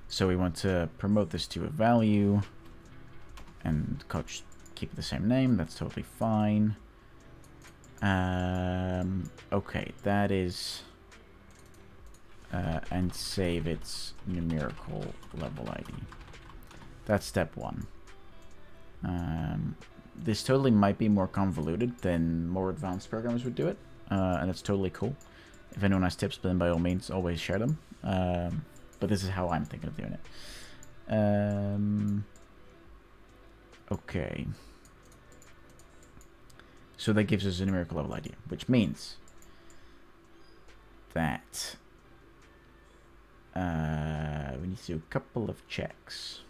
So we want to promote this to a value, and keep it the same name. That's totally fine. Okay, that is, and save its numerical level ID. That's step one. This totally might be more convoluted than more advanced programmers would do it, and that's totally cool. If anyone has tips, then by all means, always share them. But this is how I'm thinking of doing it. Okay. So that gives us a numerical level ID, which means that we need to do a couple of checks.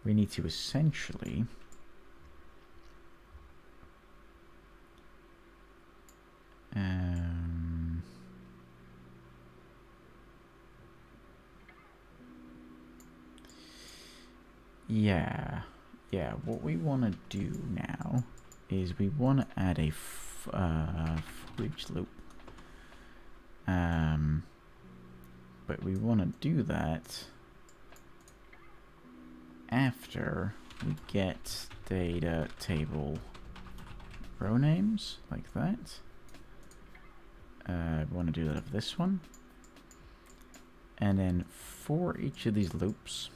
We need to essentially yeah, what we want to do now is we want to add a for each loop. But we want to do that after we get data table row names, like that. We want to do that of this one. And then for each of these loops,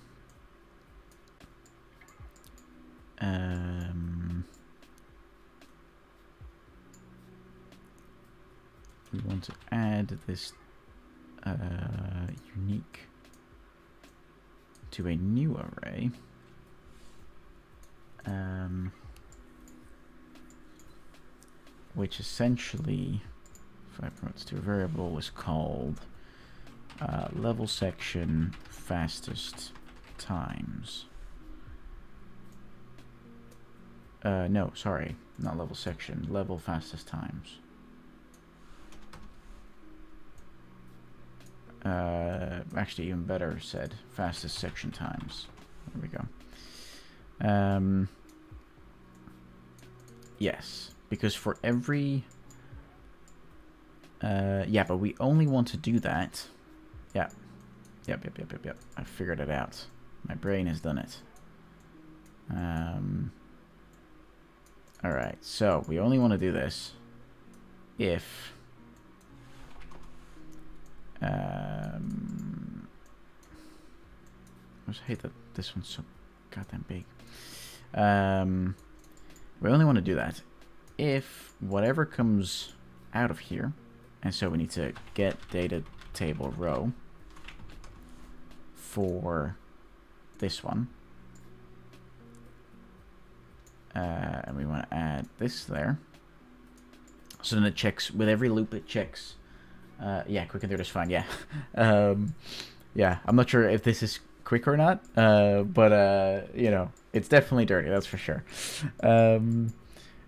we want to add this unique to a new array. Which essentially, if I promote to a variable, is called level section fastest times. No, sorry, not level section, level fastest times. Actually, even better said, fastest section times. There we go. Yes, because for every... yeah, but we only want to do that. Yeah. Yep. I figured it out. My brain has done it. Alright, so we only want to do this if... I just hate that this one's so goddamn big. We only want to do that if whatever comes out of here, and so we need to get data table row for this one, and we want to add this there, so then it checks with every loop. It checks. Yeah, quick and dirty is fine. Yeah, yeah. I'm not sure if this is quick or not, but you know, it's definitely dirty. That's for sure.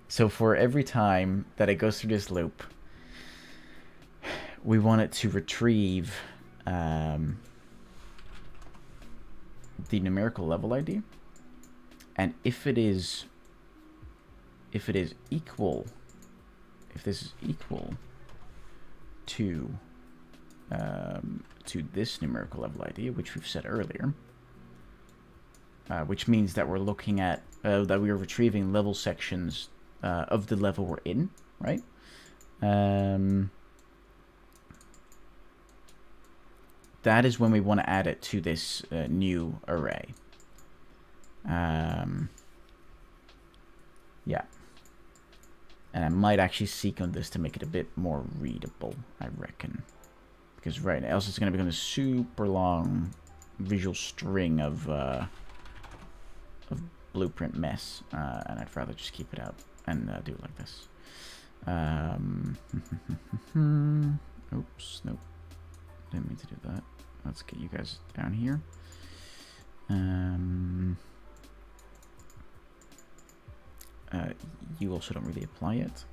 So for every time that it goes through this loop, we want it to retrieve the numerical level ID, and if it is equal, if this is equal to this numerical level ID, which we've set earlier, which means that we're looking at that we are retrieving level sections of the level we're in, right? That is when we want to add it to this new array. Yeah. And I might actually seek on this to make it a bit more readable, I reckon. Because right, else it's going to become a super long visual string of blueprint mess. And I'd rather just keep it out and do it like this. Oops, nope. Didn't mean to do that. Let's get you guys down here. You also don't really apply it,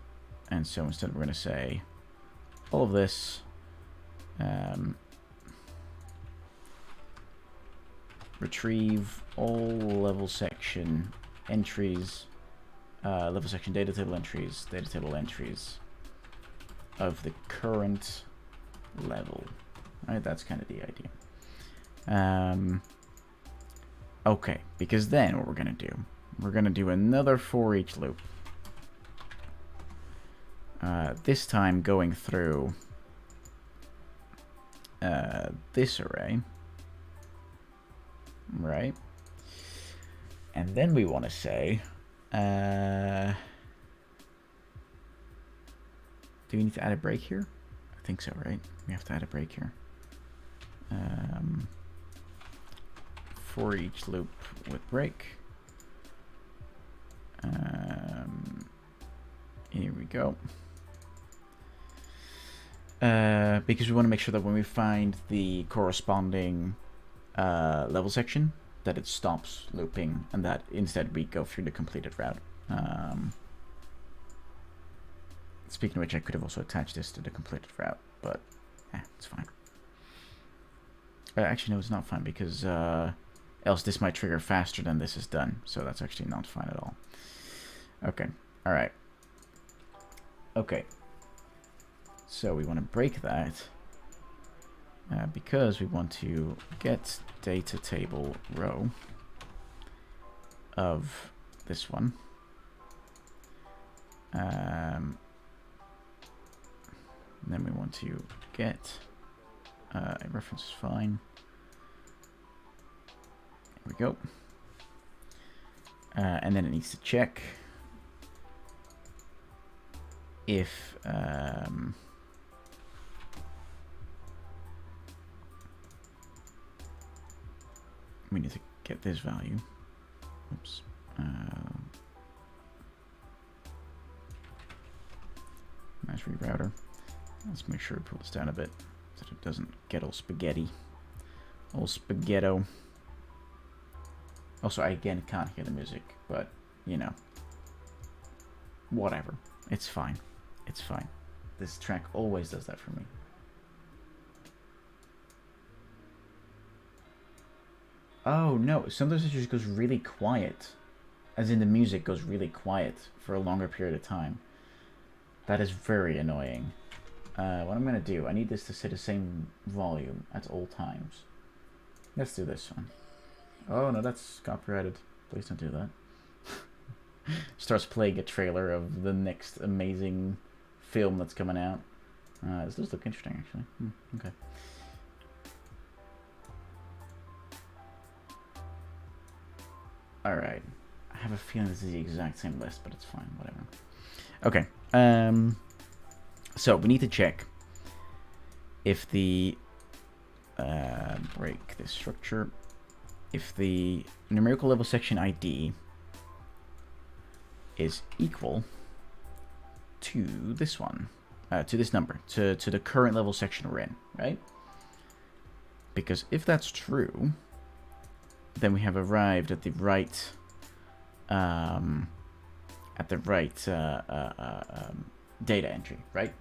and so instead we're going to say all of this retrieve all level section entries, level section data table entries of the current level. Right, that's kind of the idea. Okay, because then what we're going to do, we're going to do another for each loop. This time going through this array, right? And then we want to say, do we need to add a break here? I think so, right? We have to add a break here. For each loop with break. Here we go. Because we want to make sure that when we find the corresponding level section, that it stops looping, and that instead we go through the completed route. Speaking of which, I could have also attached this to the completed route, but it's fine. Actually, no, it's not fine, because else this might trigger faster than this is done, so that's actually not fine at all. Okay, all right. Okay, so we want to break that because we want to get data table row of this one. Then we want to get reference is fine. There we go. And then it needs to check if we need to get this value. Oops. Nice rerouter. Let's make sure we pull this down a bit so that it doesn't get all spaghetti. All spaghetto. Also, I again can't hear the music, but, you know, whatever. It's fine. It's fine. This track always does that for me. Oh, no. Sometimes it just goes really quiet. As in the music goes really quiet for a longer period of time. That is very annoying. What I'm going to do, I need this to stay the same volume at all times. Let's do this one. Oh, no, that's copyrighted. Please don't do that. Starts playing a trailer of the next amazing film that's coming out. This does look interesting, actually. Okay. Alright. I have a feeling this is the exact same list, but it's fine. Whatever. Okay. So, we need to check if the... break this structure. If the numerical level section ID is equal to this one, to this number, to the current level section we're in, right? Because if that's true, then we have arrived at the right, data entry, right?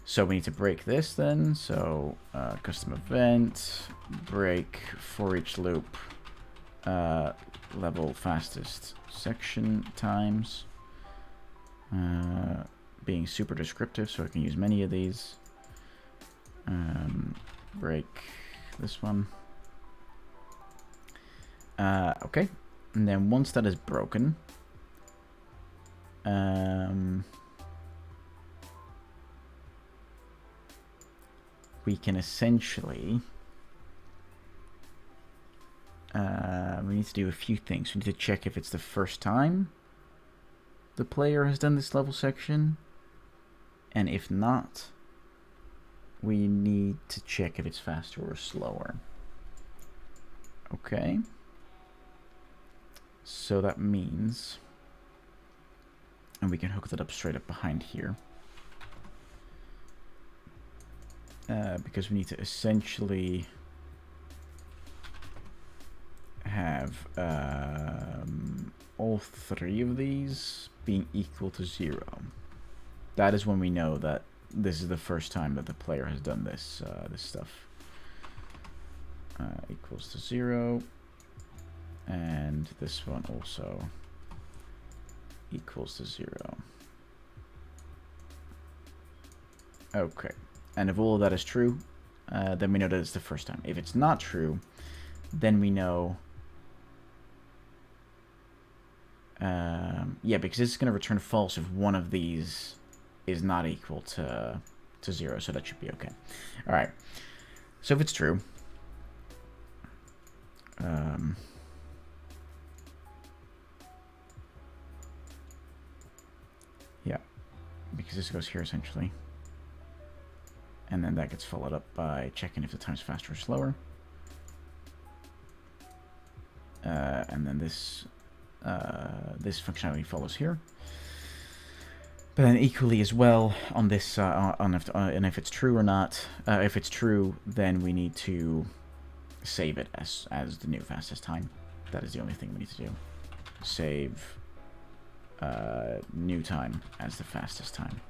So we need to break this then. So custom event, break for each loop, level fastest section times, being super descriptive so I can use many of these. Break this one. Okay, and then once that is broken, we can essentially, we need to do a few things. We need to check if it's the first time the player has done this level section, and if not, we need to check if it's faster or slower. Okay. So that means, and we can hook that up straight up behind here. Because we need to essentially have all three of these being equal to 0. That is when we know that this is the first time that the player has done this this stuff. Equals to 0, and this one also equals to 0. Okay. And if all of that is true, then we know that it's the first time. If it's not true, then we know... yeah, because it's going to return false if one of these is not equal to 0, so that should be okay. All right. So if it's true... yeah, because this goes here essentially. And then that gets followed up by checking if the time's faster or slower. And then this this functionality follows here. But then equally as well on this, and if it's true or not. If it's true, then we need to save it as the new fastest time. That is the only thing we need to do. Save new time as the fastest time.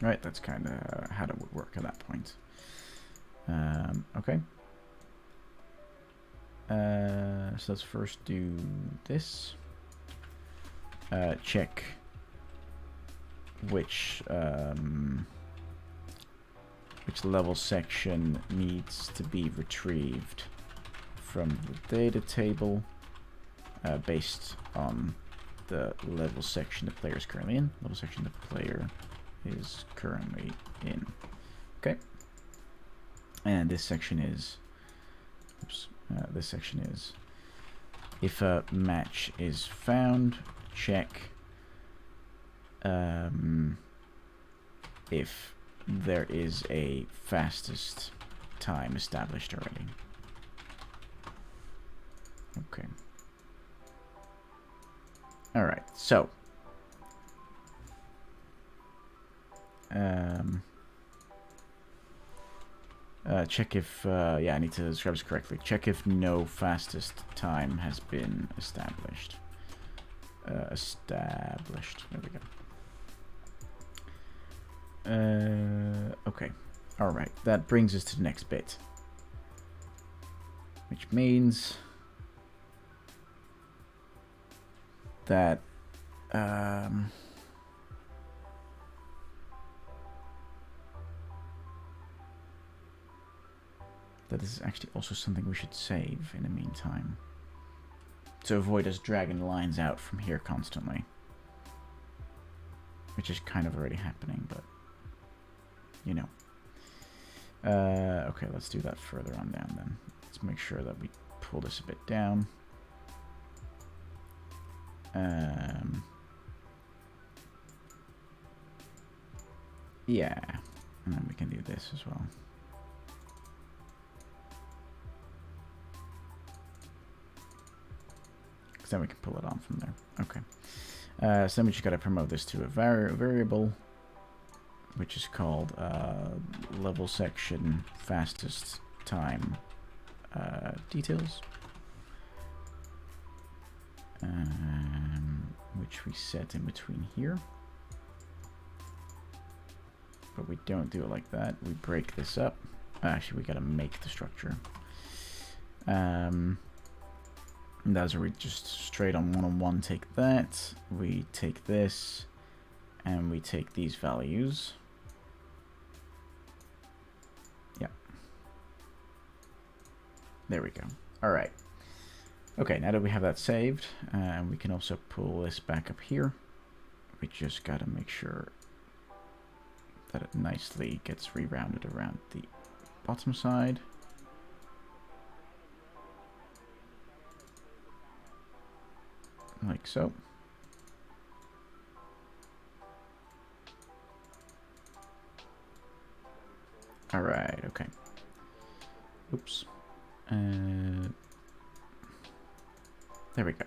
Right, that's kind of how it would work at that point. Okay. So let's first do this. Check which level section needs to be retrieved from the data table based on the level section the player is currently in. Level section the player is currently in. Okay. And this section is, if a match is found, check if there is a fastest time established already. Okay. All right, so check if, yeah, I need to describe this correctly. Check if no fastest time has been established. There we go. Okay. All right, that brings us to the next bit, which means that that this is actually also something we should save in the meantime, to avoid us dragging the lines out from here constantly, which is kind of already happening, but you know. Okay, let's do that further on down then. Let's make sure that we pull this a bit down. Yeah, and then we can do this as well. Because then we can pull it on from there. Okay. So then we just got to promote this to a variable, which is called level section fastest time details, which we set in between here. But we don't do it like that. We break this up. Actually, we got to make the structure. And that's where we just straight on one take that. We take this, and we take these values. Yeah. There we go. All right. Okay, now that we have that saved, we can also pull this back up here. We just got to make sure that it nicely gets rerounded around the bottom side. Like so. All right, okay. Oops. There we go.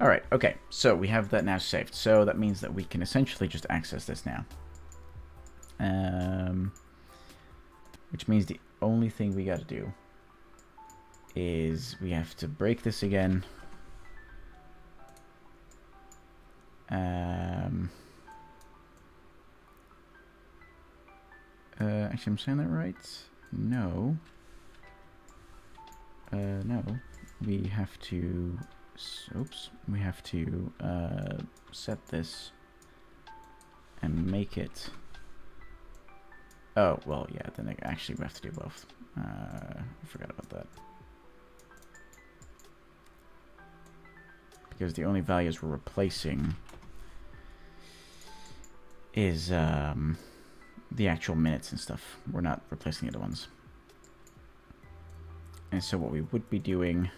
All right, okay. So we have that now saved. So that means that we can essentially just access this now. Which means the only thing we got to do is we have to break this again. Actually, I'm saying that right? No. No. We have to... Oops. We have to set this and make it... Oh, well, yeah, then actually we have to do both. I forgot about that. Because the only values we're replacing is the actual minutes and stuff. We're not replacing the other ones. And so what we would be doing...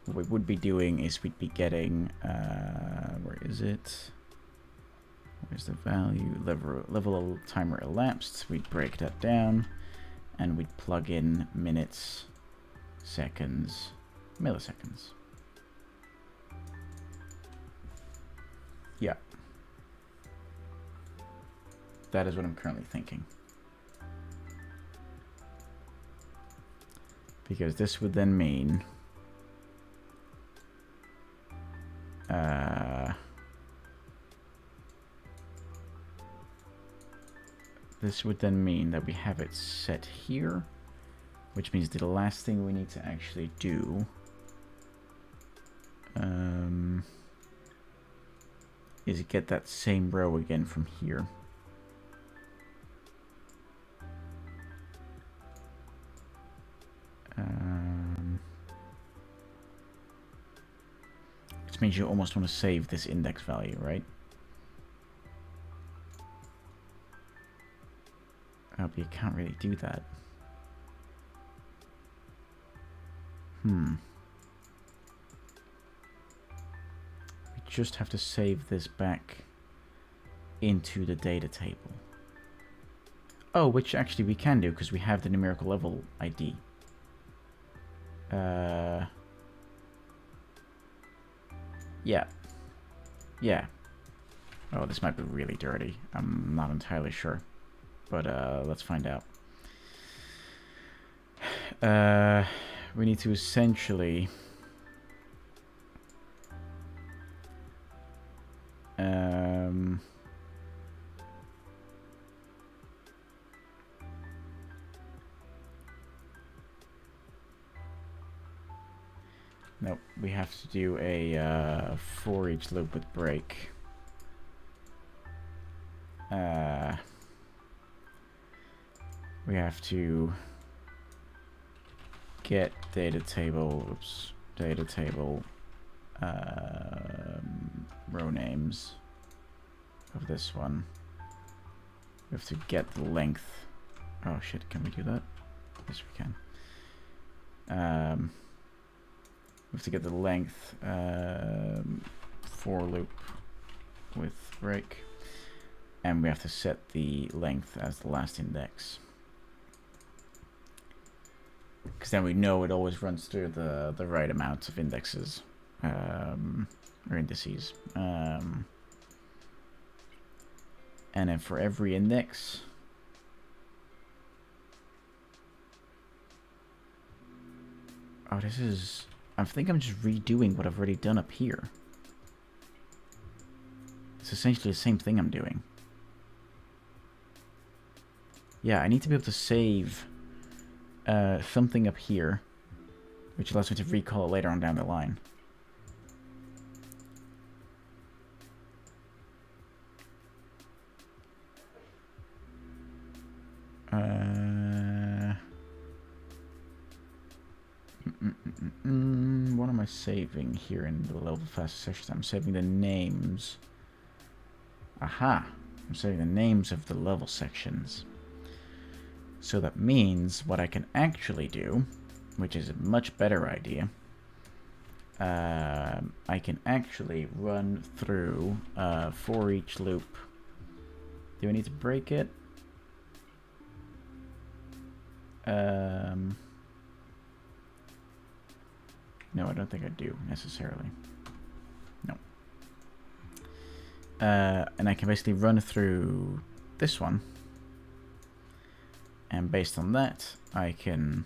What we would be doing is we'd be getting, where is it? Where's the value? Level timer elapsed. We'd break that down, and we'd plug in minutes, seconds, milliseconds. Yeah. That is what I'm currently thinking. Because this would then mean... this would then mean that we have it set here, which means the last thing we need to actually do is get that same row again from here. Which means you almost want to save this index value, right? Oh, but you can't really do that. We just have to save this back into the data table. Oh, which actually we can do because we have the numerical level ID. Yeah. Yeah. Oh, this might be really dirty. I'm not entirely sure. But let's find out. We need to essentially... Nope, we have to do a for each loop with break. We have to get data table, row names of this one. We have to get the length. Oh shit, can we do that? Yes, we can. We have to get the length for loop with break, and we have to set the length as the last index, because then we know it always runs through the right amount of indexes or indices, and then for every index this is... I think I'm just redoing what I've already done up here. It's essentially the same thing I'm doing. Yeah, I need to be able to save something up here, which allows me to recall it later on down the line. What am I saving here in the level fast sessions? I'm saving the names. Aha! I'm saving the names of the level sections. So that means what I can actually do, which is a much better idea, I can actually run through for each loop. Do I need to break it? No, I don't think I do, necessarily. No. And I can basically run through this one. And based on that, I can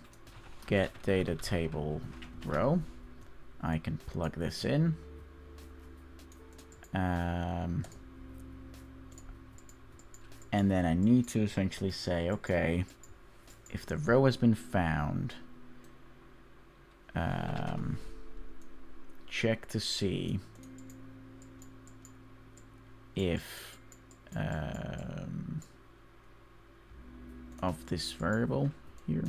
get data table row. I can plug this in. And then I need to essentially say, okay, if the row has been found, check to see if of this variable here.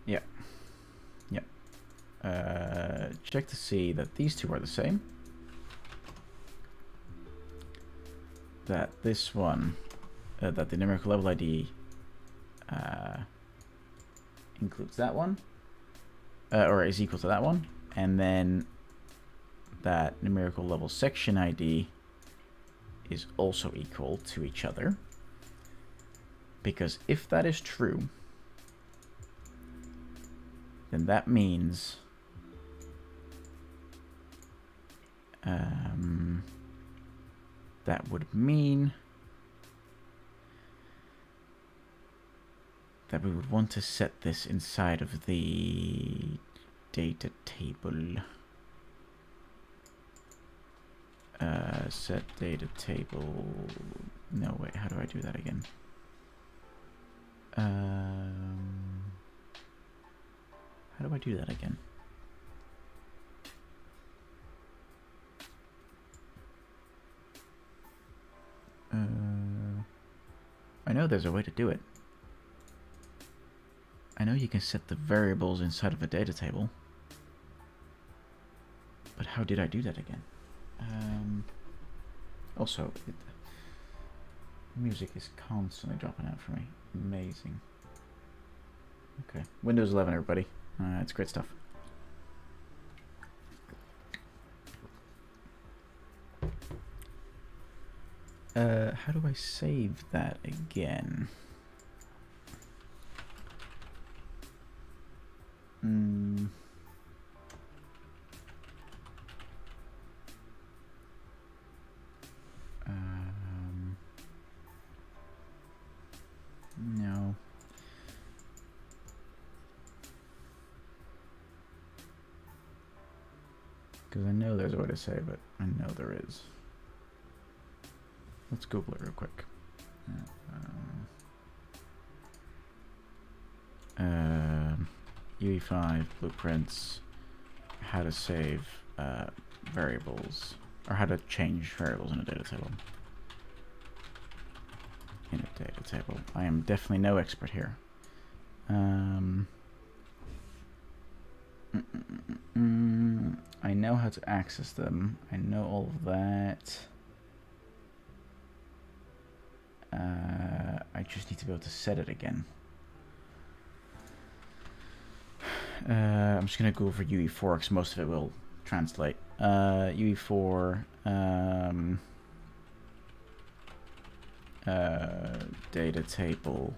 Yeah. Yeah. Check to see that these two are the same. That this one, that the numerical level ID includes that one, or is equal to that one, and then that numerical level section ID is also equal to each other. Because if that is true, then that means that would mean that we would want to set this inside of the data table. Set data table. No, wait, how do I do that again? How do I do that again? I know there's a way to do it. I know you can set the variables inside of a data table. But how did I do that again? Also, music is constantly dropping out for me. Amazing. Okay, Windows 11, everybody. It's great stuff. How do I save that again? No. Because I know there's a way to save it. I know there is. Let's Google it real quick. UE5 Blueprints. How to save variables. Or how to change variables in a data table. In a data table. I am definitely no expert here. I know how to access them. I know all of that. I just need to be able to set it again. I'm just going to go over UE4 because most of it will translate. UE4 data table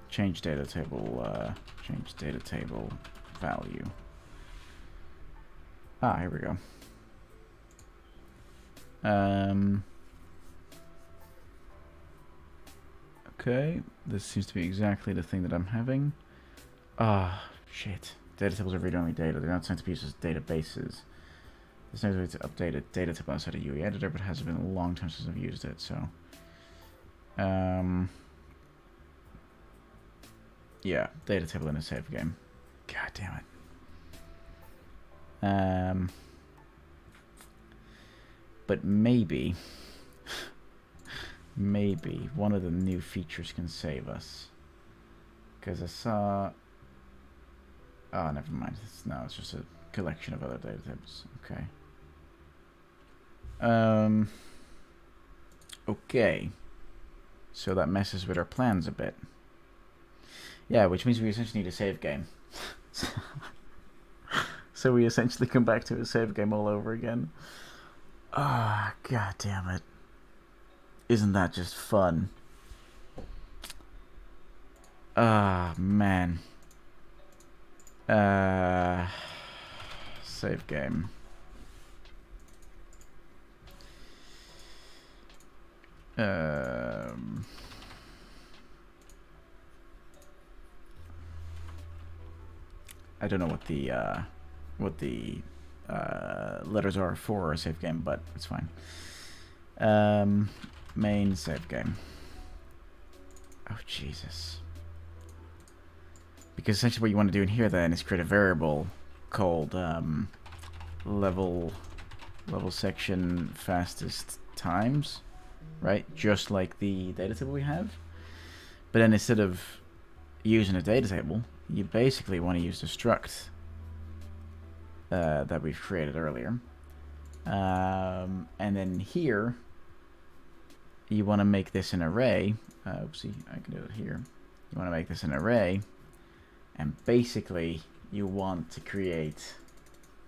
change data table value. Here we go. Okay, this seems to be exactly the thing that I'm having. Shit. Data tables are read-only data. They're not sent to be used as databases. There's no way to update a data table outside a UE editor, but it has been a long time since I've used it, so... yeah, data table in a save game. God damn it. But maybe... maybe one of the new features can save us. Because I saw... oh, never mind. No, it's just a collection of other data tables. Okay. Okay. So that messes with our plans a bit. Yeah, which means we essentially need a save game. So we essentially come back to a save game all over again. Ah, god damn it. Isn't that just fun? Ah, man. Save game. I don't know what the letters are for a save game, but it's fine. Main save game. Oh Jesus. Because essentially what you want to do in here then is create a variable called level section fastest times, right? Just like the data table we have. But then instead of using a data table, you basically want to use the struct that we've created earlier. And then here, you want to make this an array. Oopsie, I can do it here. You want to make this an array. And basically, you want to create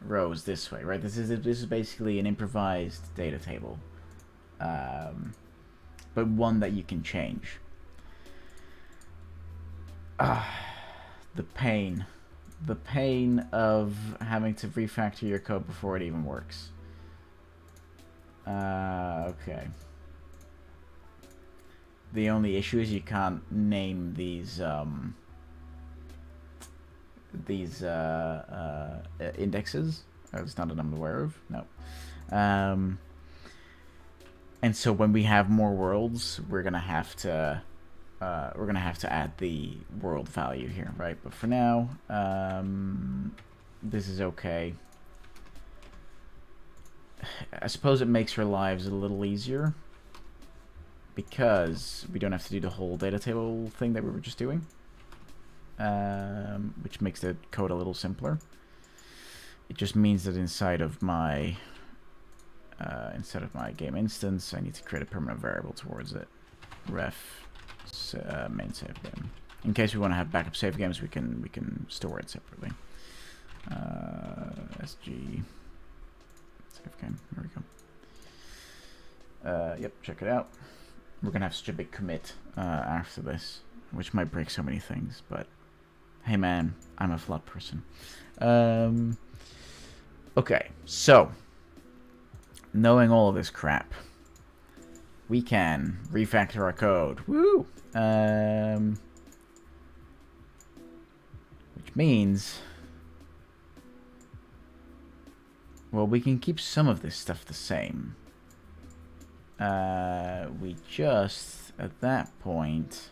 rows this way, right? This is basically an improvised data table, but one that you can change. The pain of having to refactor your code before it even works. Okay. The only issue is you can't name these indexes. Or it's not that I'm aware of. No. And so when we have more worlds, we're gonna have to add the world value here, right? But for now, this is okay. I suppose it makes our lives a little easier because we don't have to do the whole data table thing that we were just doing. Which makes the code a little simpler. it just means that inside of my game instance, I need to create a permanent variable towards it. Ref main save game. In case we want to have backup save games, we can store it separately. SG save game. There we go. Yep, check it out. We're gonna have such a big commit after this, which might break so many things, but hey man, I'm a flawed person. Okay, so knowing all of this crap, we can refactor our code. Woo! Which means, well, we can keep some of this stuff the same. We just, at that point,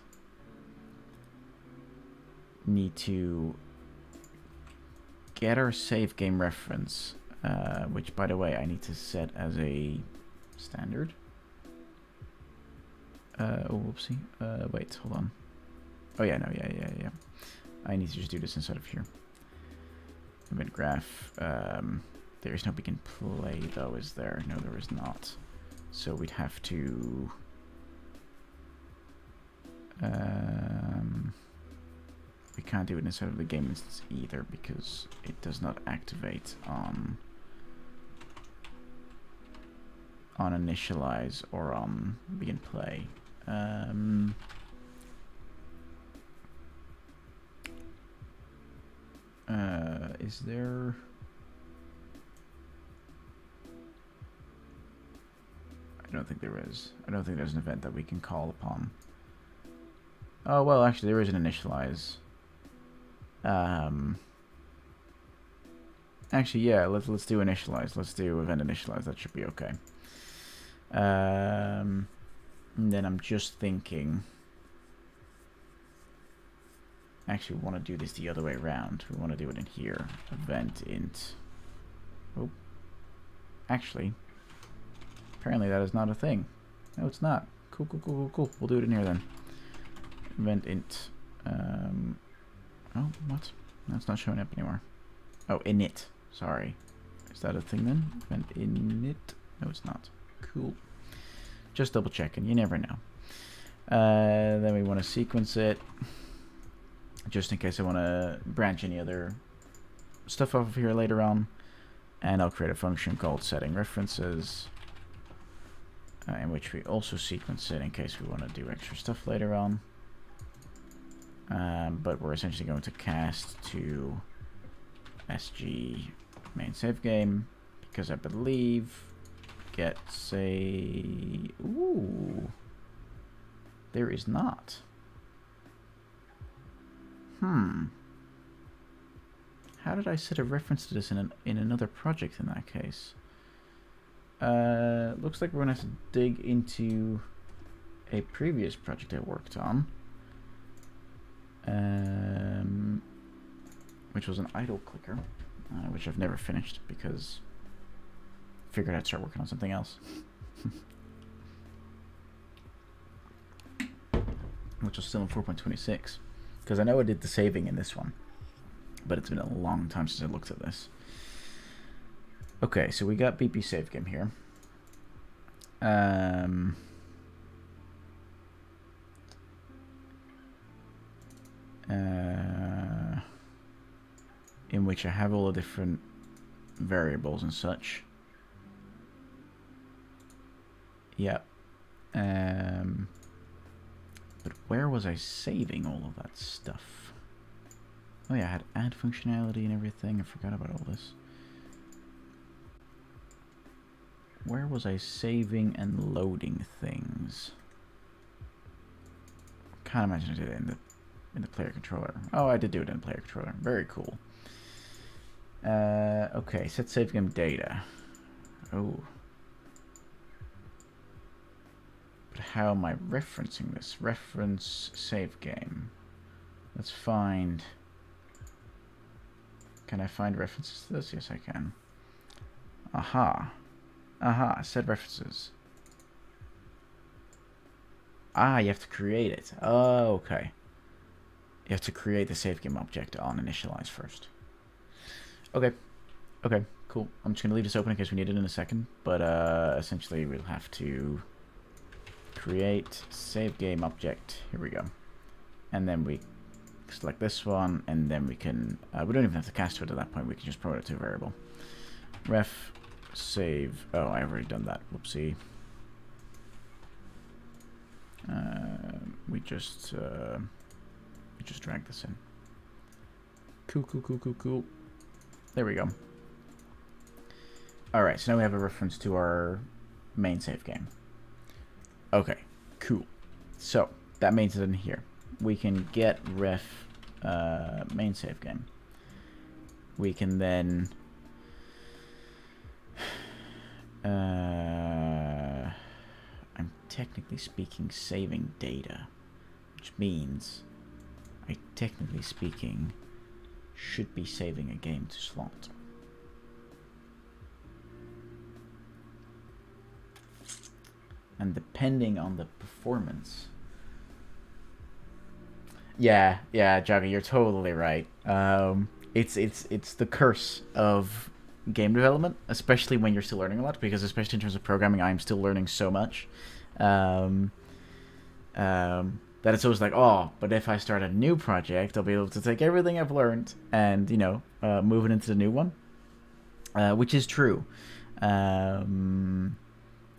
need to get our save game reference, which, by the way, I need to set as a standard. Oh, whoopsie. Wait, hold on. Oh, yeah, no, yeah. I need to just do this inside of here. Event graph. There is no begin play, though, is there? No, there is not. So we'd have to... we can't do it inside of the game instance either, because it does not activate on initialize or on begin play. Is there... I don't think there is. I don't think there's an event that we can call upon. Oh, well, actually, there is an initialize. Actually, yeah, let's do initialize. Let's do event initialize. That should be okay. And then I'm just thinking... Actually, we want to do this the other way around. We want to do it in here. Event int. Oh. Actually... Apparently that is not a thing. No, it's not. Cool. We'll do it in here then. Event int. Oh, what? That's not showing up anymore. Oh, init. Sorry. Is that a thing then? Event init? No, it's not. Cool. Just double checking. You never know. Then we want to sequence it. Just in case I want to branch any other stuff off of here later on. And I'll create a function called setting references. In which we also sequence it in case we want to do extra stuff later on. But we're essentially going to cast to SG main save game, because I believe gets a... Ooh. There is not. How did I set a reference to this in another project in that case? Looks like we're gonna have to dig into a previous project I worked on, which was an idle clicker, which I've never finished because I figured I'd start working on something else. Which was still in 4.26, because I know I did the saving in this one, but it's been a long time since I looked at this. Okay, so we got BP save game here. In which I have all the different variables and such. Yep. But where was I saving all of that stuff? Oh yeah, I had add functionality and everything. I forgot about all this. Where was I saving and loading things? Can't imagine I did it in the player controller. Oh, I did do it in the player controller. Very cool. Okay, set save game data. Oh. But how am I referencing this? Reference save game. Let's find... Can I find references to this? Yes, I can. Aha. Aha, set references. Ah, you have to create it. Oh, okay. You have to create the save game object on initialize first. Okay. Okay, cool. I'm just going to leave this open in case we need it in a second. But essentially, we'll have to create save game object. Here we go. And then we select this one, and then we can... we don't even have to cast to it at that point. We can just promote it to a variable. Ref save... Oh, I've already done that. Whoopsie. We just drag this in. Cool. There we go. Alright, so now we have a reference to our main save game. Okay, cool. So, that means that in here, we can get ref main save game. We can then... I'm technically speaking saving data, which means I technically speaking should be saving a game to slot. And depending on the performance... Yeah, Jagger, you're totally right. It's the curse of game development, especially when you're still learning a lot, because especially in terms of programming, I'm still learning so much. That it's always like, oh, but if I start a new project, I'll be able to take everything I've learned and, you know, move it into the new one. Which is true.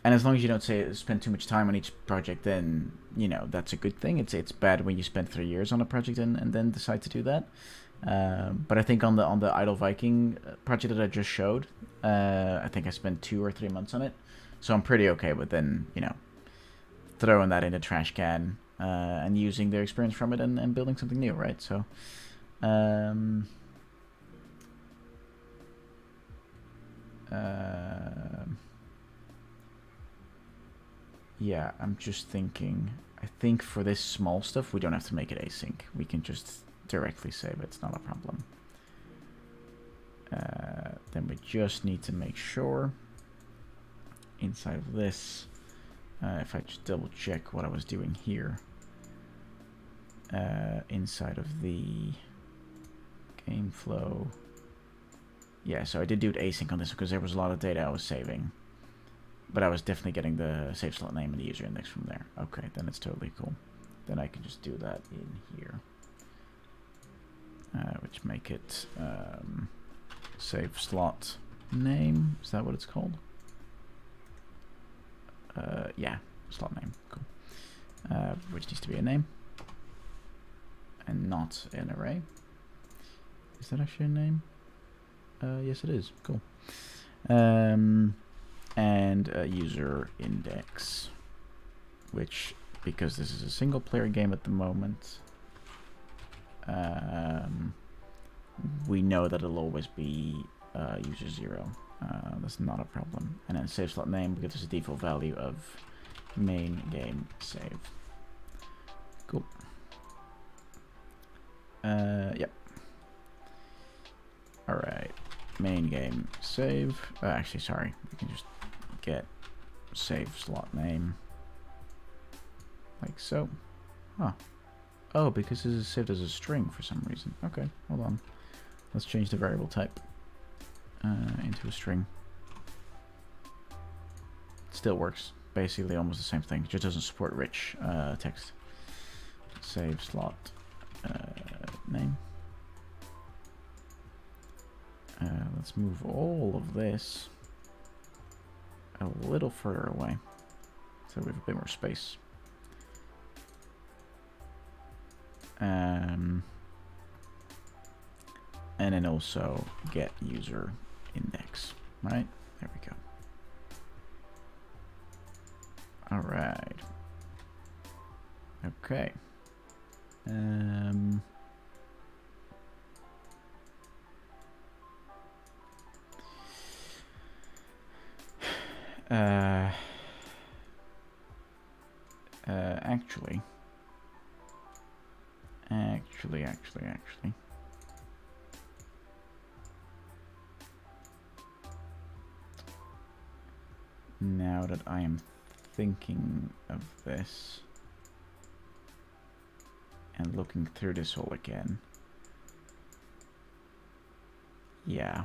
And as long as you don't spend too much time on each project, then, you know, that's a good thing. It's bad when you spend 3 years on a project and then decide to do that. But I think on the Idle Viking project that I just showed, I think I spent 2 or 3 months on it. So I'm pretty okay with then, you know, throwing that in a trash can and using their experience from it and building something new, right? So, yeah, I'm just thinking, I think for this small stuff, we don't have to make it async. We can just directly save it. It's not a problem. Then we just need to make sure inside of this, if I just double check what I was doing here, inside of the game flow. Yeah, so I did do it async on this because there was a lot of data I was saving. But I was definitely getting the save slot name and the user index from there. Okay, then it's totally cool. Then I can just do that in here. Which make it save slot name. Is that what it's called? Yeah, slot name. Cool. Which needs to be a name. And not an array. Is that actually a name? Yes, it is. Cool. And a user index, which, because this is a single player game at the moment, we know that it'll always be user 0. That's not a problem. And then save slot name, because there's a default value of main game save. Cool. Yep. Alright. Main game save. Actually, sorry. We can just get save slot name. Like so. Huh. Oh, because this is saved as a string for some reason. Okay, hold on. Let's change the variable type into a string. Still works. Basically almost the same thing. It just doesn't support rich text. Save slot name. Let's move all of this a little further away so we have a bit more space. And then also get user index, right? There we go. All right. Okay. Actually. Now that I am thinking of this and looking through this all again, yeah.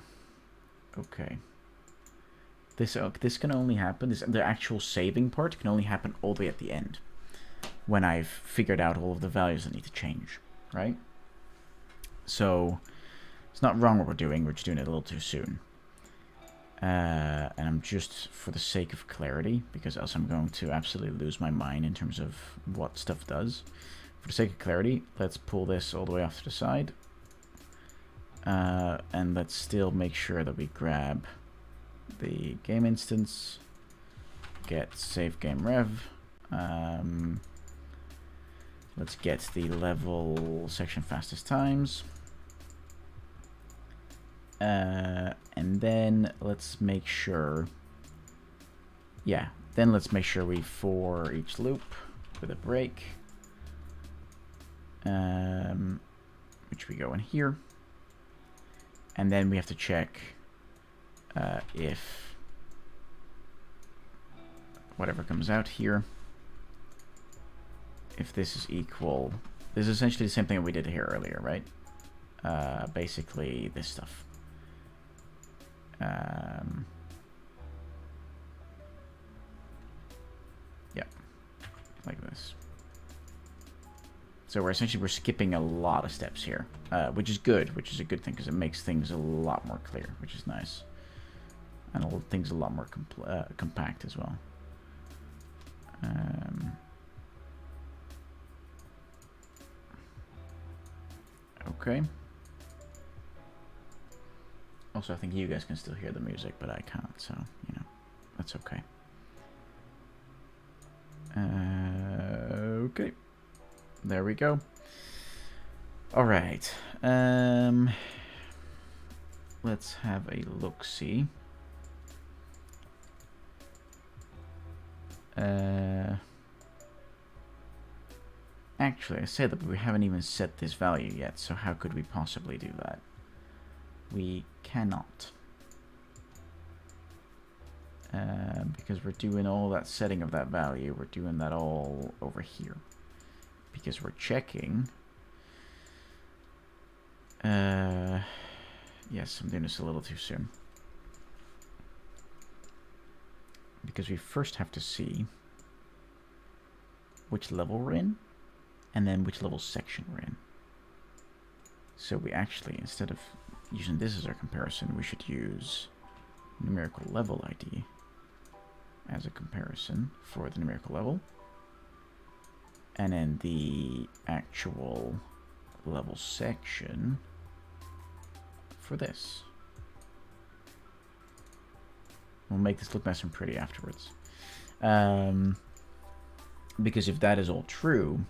Okay. This can only happen, the actual saving part can only happen all the way at the end, when I've figured out all of the values that need to change, right? So it's not wrong what we're doing, we're just doing it a little too soon. And I'm just, for the sake of clarity, because else I'm going to absolutely lose my mind in terms of what stuff does. For the sake of clarity, let's pull this all the way off to the side. And let's still make sure that we grab the game instance, get save game rev. Let's get the level section fastest times. And then let's make sure, let's make sure we for each loop with a break, which we go in here. And then we have to check if whatever comes out here, if this is equal. This is essentially the same thing that we did here earlier, right? Basically this stuff. Yeah, like this. So we're skipping a lot of steps here, which is good, which is a good thing because it makes things a lot more clear, which is nice, and things a lot more compact as well. Okay. Also, I think you guys can still hear the music, but I can't, so, you know, that's okay. Okay. There we go. All right. Let's have a look-see. Actually, I said that we haven't even set this value yet, so how could we possibly do that? We cannot. Because we're doing all that setting of that value, we're doing that all over here. Because we're checking. Yes, I'm doing this a little too soon. Because we first have to see which level we're in, and then which level section we're in. So we actually, instead of using this as our comparison, we should use numerical level ID as a comparison for the numerical level, and then the actual level section for this. We'll make this look nice and pretty afterwards. Because if that is all true,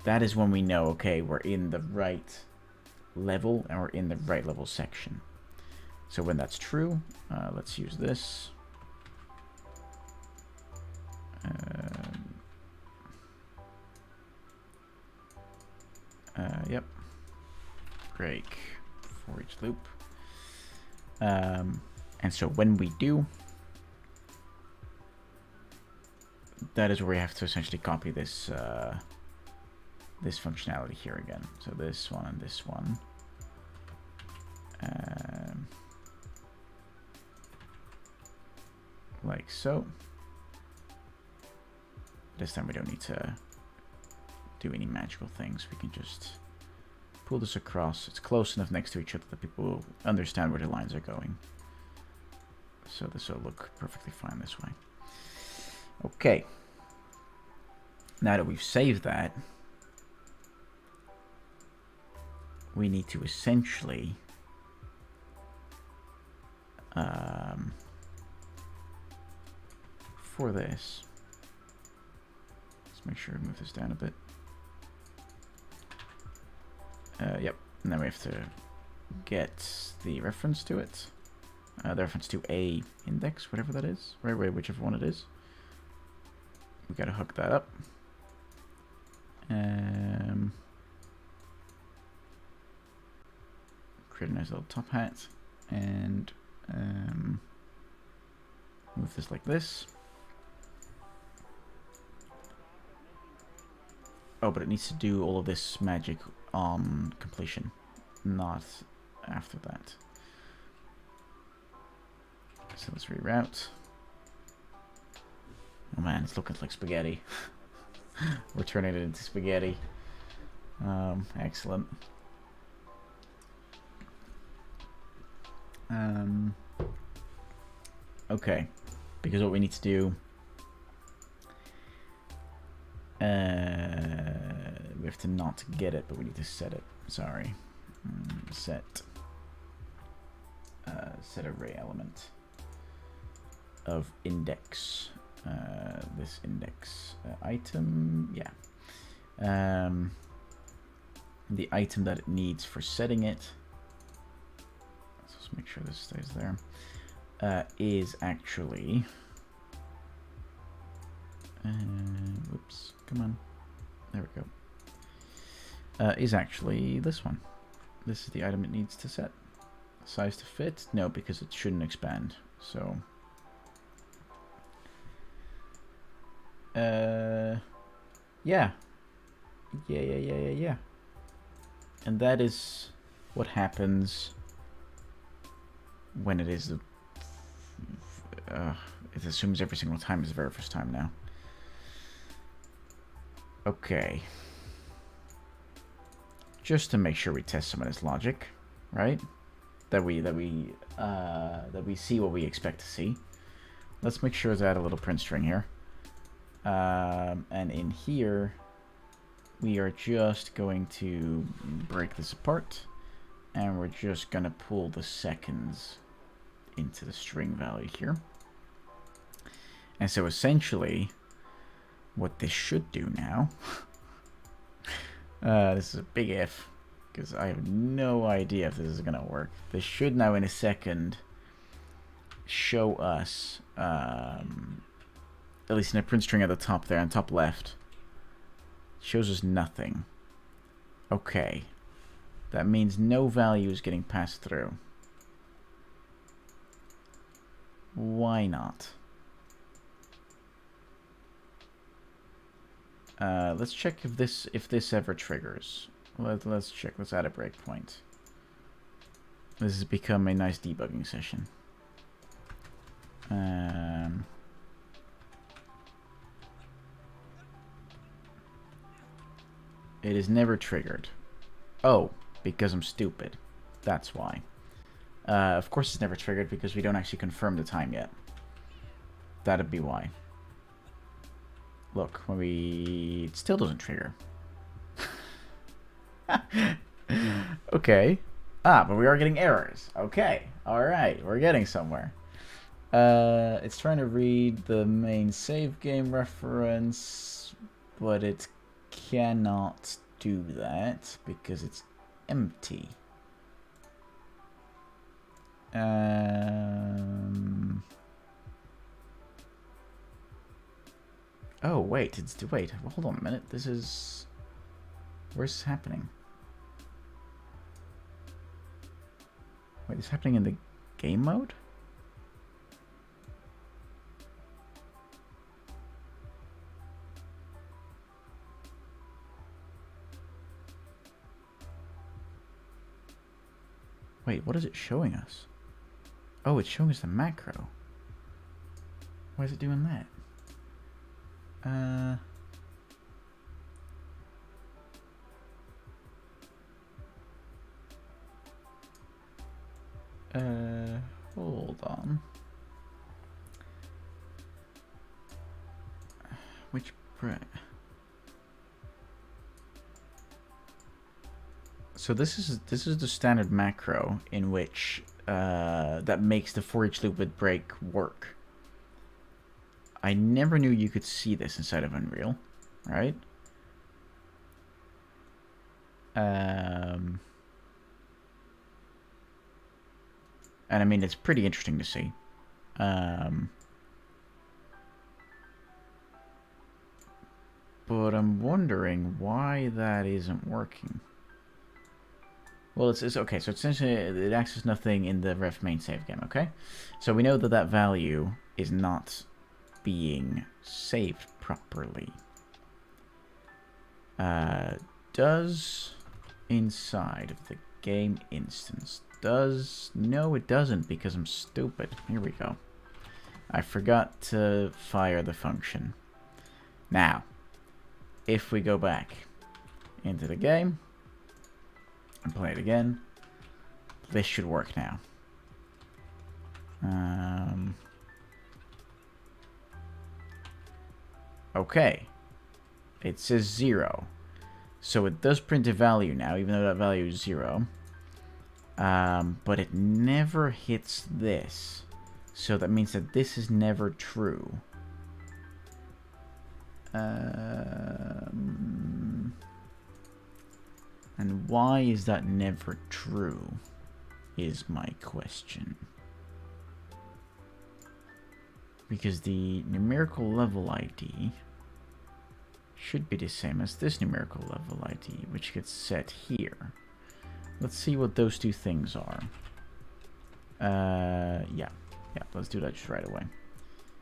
that is when we know, okay, we're in the right level and we're in the right level section. So when that's true, let's use this. Yep. Break for each loop. And so when we do, that is where we have to essentially copy this this functionality here again. So this one and this one. Like so. This time we don't need to do any magical things. We can just pull this across. It's close enough next to each other that people will understand where the lines are going. So this will look perfectly fine this way. Okay. Now that we've saved that, we need to essentially for this, let's make sure we move this down a bit. Yep, and then we have to get the reference to it. The reference to a index, whatever that is, right, whichever one it is. We gotta hook that up. Create a nice little top hat and move this like this. Oh, but it needs to do all of this magic on completion, not after that. So let's reroute. Oh man, it's looking like spaghetti. We're turning it into spaghetti. Excellent. Okay, because what we need to do, we have to not get it, but we need to set it. Sorry, set array element of index. This index item, yeah. The item that it needs for setting it. Let's just make sure this stays there. Is actually, whoops, come on, there we go. Is actually this one. This is the item it needs to set. Size to fit? No, because it shouldn't expand. So, yeah. And that is what happens when it is the. It assumes every single time is the very first time now. Okay. Just to make sure we test some of this logic, right? That we see what we expect to see. Let's make sure to add a little print string here. And in here, we are just going to break this apart, and we're just gonna pull the seconds into the string value here. And so essentially, what this should do now, this is a big if, because I have no idea if this is gonna work. This should now in a second show us, at least in a print string at the top there, on top left, shows us nothing. Okay, that means no value is getting passed through. Why not? Let's check if this ever triggers. Let's check. Let's add a breakpoint. This has become a nice debugging session. It is never triggered. Oh, because I'm stupid. That's why. Of course it's never triggered because we don't actually confirm the time yet. That'd be why. Look, when it still doesn't trigger. Okay. But we are getting errors. Okay. Alright, we're getting somewhere. It's trying to read the main save game reference, but it cannot do that because it's empty. Oh wait, wait, hold on a minute. This is, where's this happening? Wait, it's happening in the game mode? Wait, what is it showing us? Oh, it's showing us the macro. Why is it doing that? Hold on. Which So this is the standard macro in which that makes the for each loop with break work. I never knew you could see this inside of Unreal, right? And I mean, it's pretty interesting to see. But I'm wondering why that isn't working. Well, it's okay. So essentially, it accesses nothing in the ref main save game. Okay, so we know that that value is not being saved properly. Does inside of the game instance no, it doesn't because I'm stupid. Here we go. I forgot to fire the function. Now, if we go back into the game and play it again, this should work now. Okay. It says 0. So it does print a value now, even though that value is 0. But it never hits this. So that means that this is never true. And why is that never true, is my question. Because the numerical level ID should be the same as this numerical level ID, which gets set here. Let's see what those two things are. Yeah, let's do that just right away.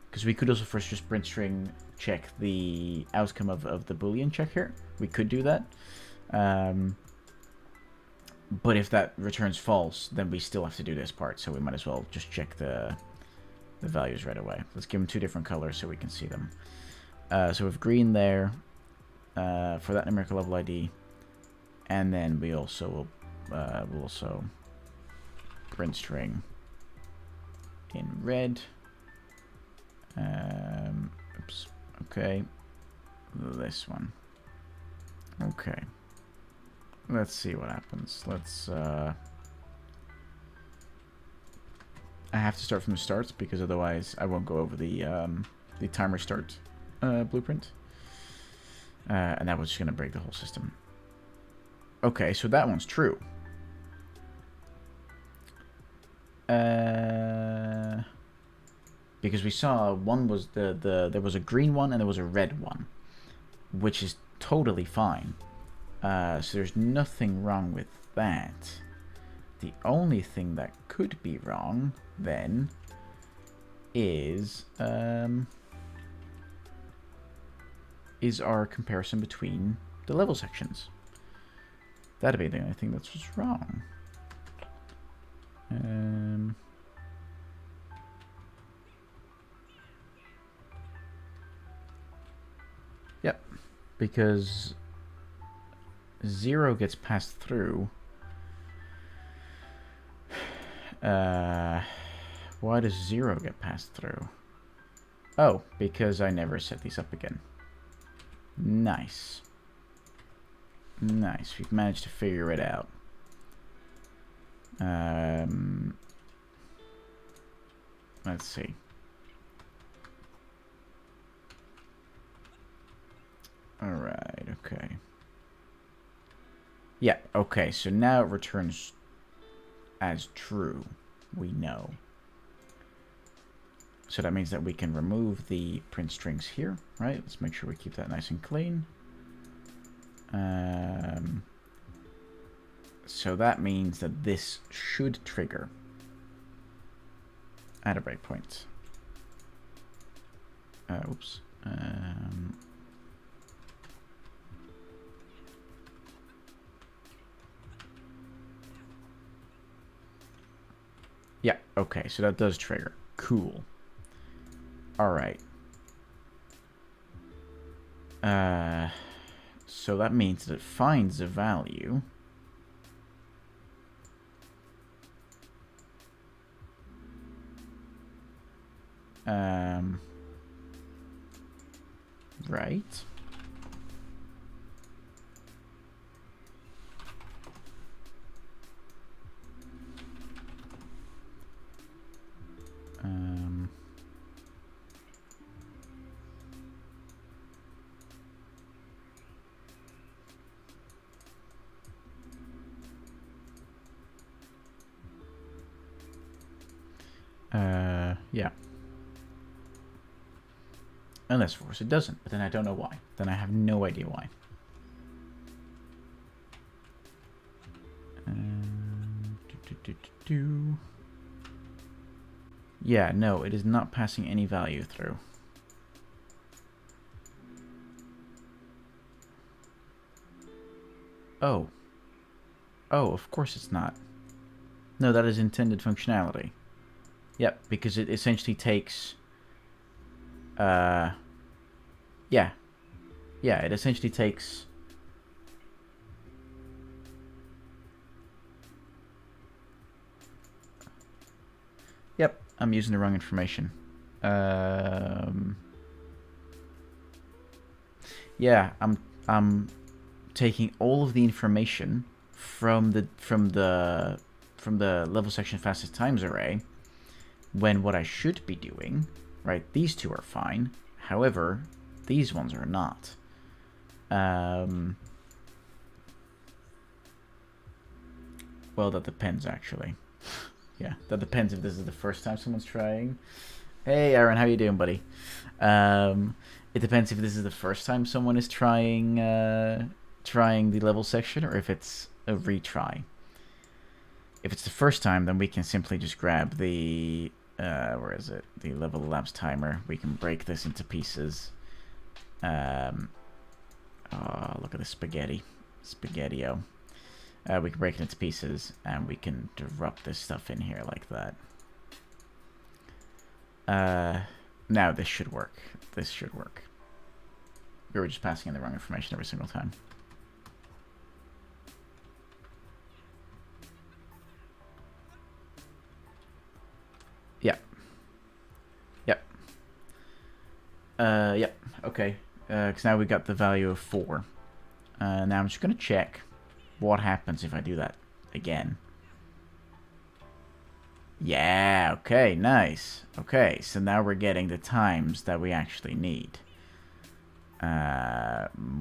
Because we could also first just print string check the outcome of the Boolean check here. We could do that. But if that returns false, then we still have to do this part, so we might as well just check the values right away. Let's give them two different colors so we can see them. So with green there for that numerical level ID, and then we also will also print string in red. Oops. Okay. This one. Okay. Let's see what happens. Let's I have to start from the start because otherwise I won't go over the timer start blueprint. And that was just gonna break the whole system. Okay, so that one's true. Because we saw one was there was a green one and there was a red one, which is totally fine. So there's nothing wrong with that. The only thing that could be wrong then is our comparison between the level sections. That'd be the only thing that's what's wrong. Yep, because 0 gets passed through. Why does 0 get passed through? Oh, because I never set these up again. Nice. Nice, we've managed to figure it out. Let's see. Alright, okay. Yeah, okay, so now it returns as true, we know. So that means that we can remove the print strings here, right? Let's make sure we keep that nice and clean. So that means that this should trigger at a breakpoint. Oops. Yeah, okay, so that does trigger. Cool. Alright. So that means that it finds a value. Right. Yeah. Unless, of course, it doesn't, but then I don't know why. Then I have no idea why. Yeah, no, it is not passing any value through. Oh. Oh, of course it's not. No, that is intended functionality. Yep, because it essentially takes Yeah. Yeah, it essentially takes... Yep, I'm using the wrong information. Yeah, I'm taking all of the information from the level section fastest times array, when what I should be doing, right, these two are fine. However, these ones are not. Well, that depends, actually. Yeah, that depends if this is the first time someone's trying. Hey, Aaron, how you doing, buddy? It depends if this is the first time someone is trying trying the level section, or if it's a retry. If it's the first time, then we can simply just grab the where is it? The level elapsed timer. We can break this into pieces. Oh, look at the spaghetti-o. We can break it into pieces, and we can drop this stuff in here like that. Now this should work. This should work. We were just passing in the wrong information every single time. Yep. Yep. Yep. Okay. Because now we got the value of 4. Now I'm just going to check what happens if I do that again. Yeah, okay, nice. Okay, so now we're getting the times that we actually need.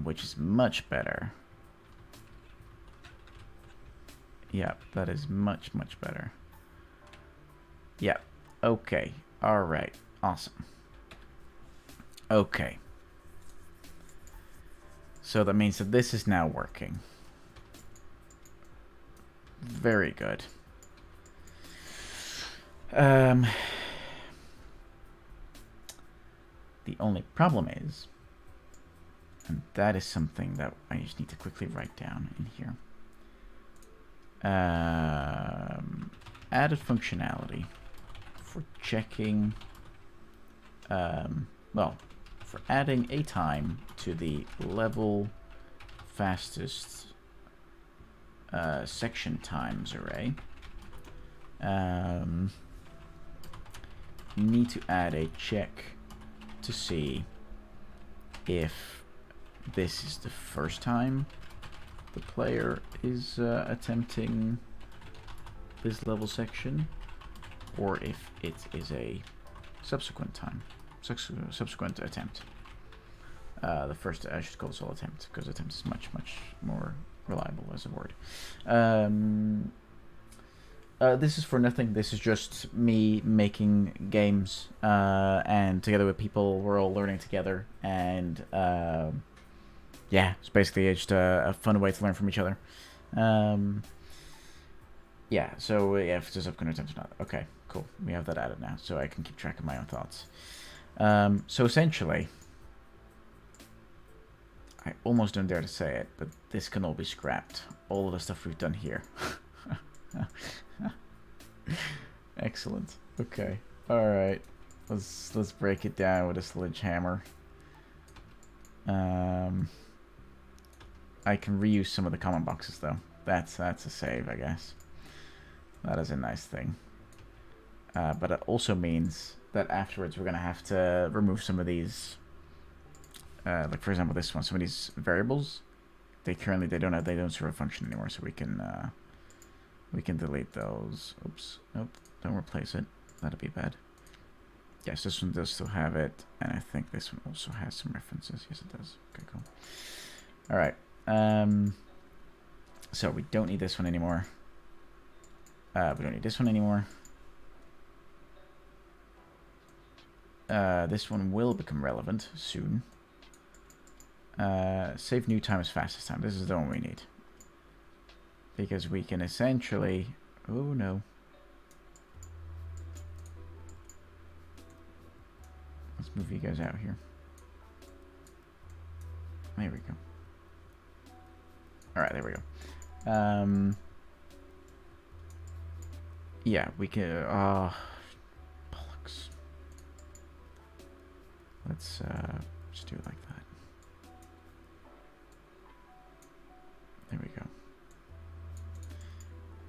Which is much better. Yep, that is much, much better. Yep, okay, alright, awesome. Okay. So that means that this is now working. Very good. The only problem is, and that is something that I just need to quickly write down in here. Added functionality for checking, well, for adding a time to the level fastest section times array. Need to add a check to see if this is the first time the player is attempting this level section, or if it is a subsequent time, subsequent attempt. The first, I should call this all attempt, because attempt is much, much more reliable as a word. This is for nothing. This is just me making games, and together with people, we're all learning together, and yeah, it's basically just a fun way to learn from each other. Yeah, so yeah, if it's a subsequent attempt or not. Okay, cool. We have that added now, so I can keep track of my own thoughts. So essentially, I almost don't dare to say it, but this can all be scrapped. All of the stuff we've done here. Excellent. Okay. All right. Let's break it down with a sledgehammer. I can reuse some of the comment boxes though. That's a save, I guess. That is a nice thing. But it also means that afterwards we're gonna have to remove some of these. Like for example, this one. Some of these variables, they don't serve a function anymore, so we can delete those. Oops. Nope. Don't replace it. That'd be bad. Yes, this one does still have it, and I think this one also has some references. Yes, it does. Okay, cool. All right. So we don't need this one anymore. We don't need this one anymore. This one will become relevant soon. Save new time as fastest time. This is the one we need. Because we can essentially... Oh, no. Let's move you guys out here. There we go. Alright, there we go. Yeah, we can... bollocks. let's just do it like that. There we go.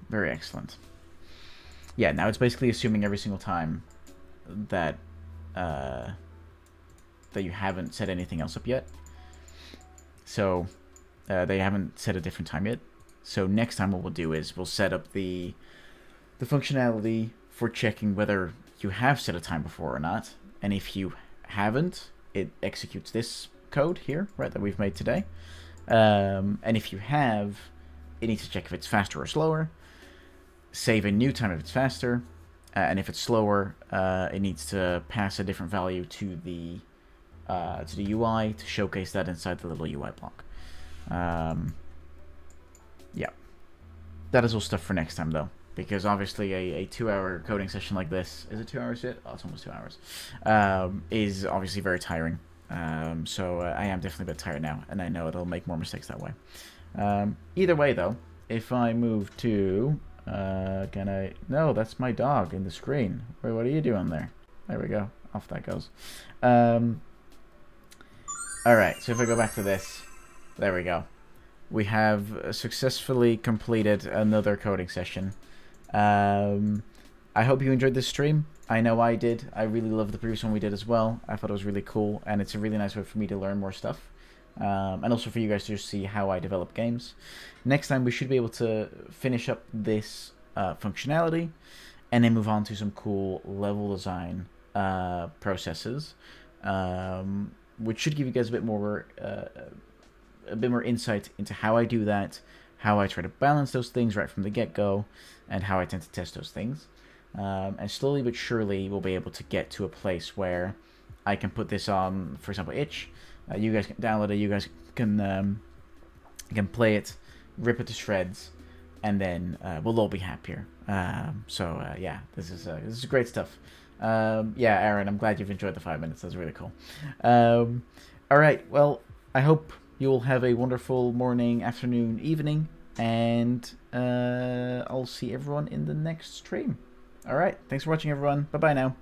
Very excellent. Yeah, now it's basically assuming every single time that that you haven't set anything else up yet. So they haven't set a different time yet. So next time what we'll do is we'll set up the functionality for checking whether you have set a time before or not. And if you haven't, it executes this code here, right, that we've made today. And if you have, it needs to check if it's faster or slower, save a new time if it's faster, and if it's slower, it needs to pass a different value to the UI to showcase that inside the little UI block. Yeah, that is all stuff for next time though, because obviously a 2-hour coding session like this, is it 2 hours yet? Oh, it's almost 2 hours. Is obviously very tiring. So I am definitely a bit tired now, and I know it'll make more mistakes that way. Either way though, if I move to can I? No, that's my dog in the screen. Wait, what are you doing there? There we go. Off that goes. Alright, so if I go back to this, there we go. We have successfully completed another coding session. I hope you enjoyed this stream. I know I did. I really loved the previous one we did as well. I thought it was really cool, and it's a really nice way for me to learn more stuff. And also for you guys to just see how I develop games. Next time we should be able to finish up this functionality and then move on to some cool level design processes, which should give you guys a bit more insight into how I do that, how I try to balance those things right from the get-go, and how I tend to test those things. And slowly but surely we'll be able to get to a place where I can put this on, for example, itch. You guys can download it, you guys can play it, rip it to shreds, and then we'll all be happier. Yeah, this is great stuff. Yeah, Aaron, I'm glad you've enjoyed the 5 minutes. That's really cool. Alright, well, I hope you'll have a wonderful morning, afternoon, evening, and I'll see everyone in the next stream. Alright, thanks for watching, everyone. Bye-bye now.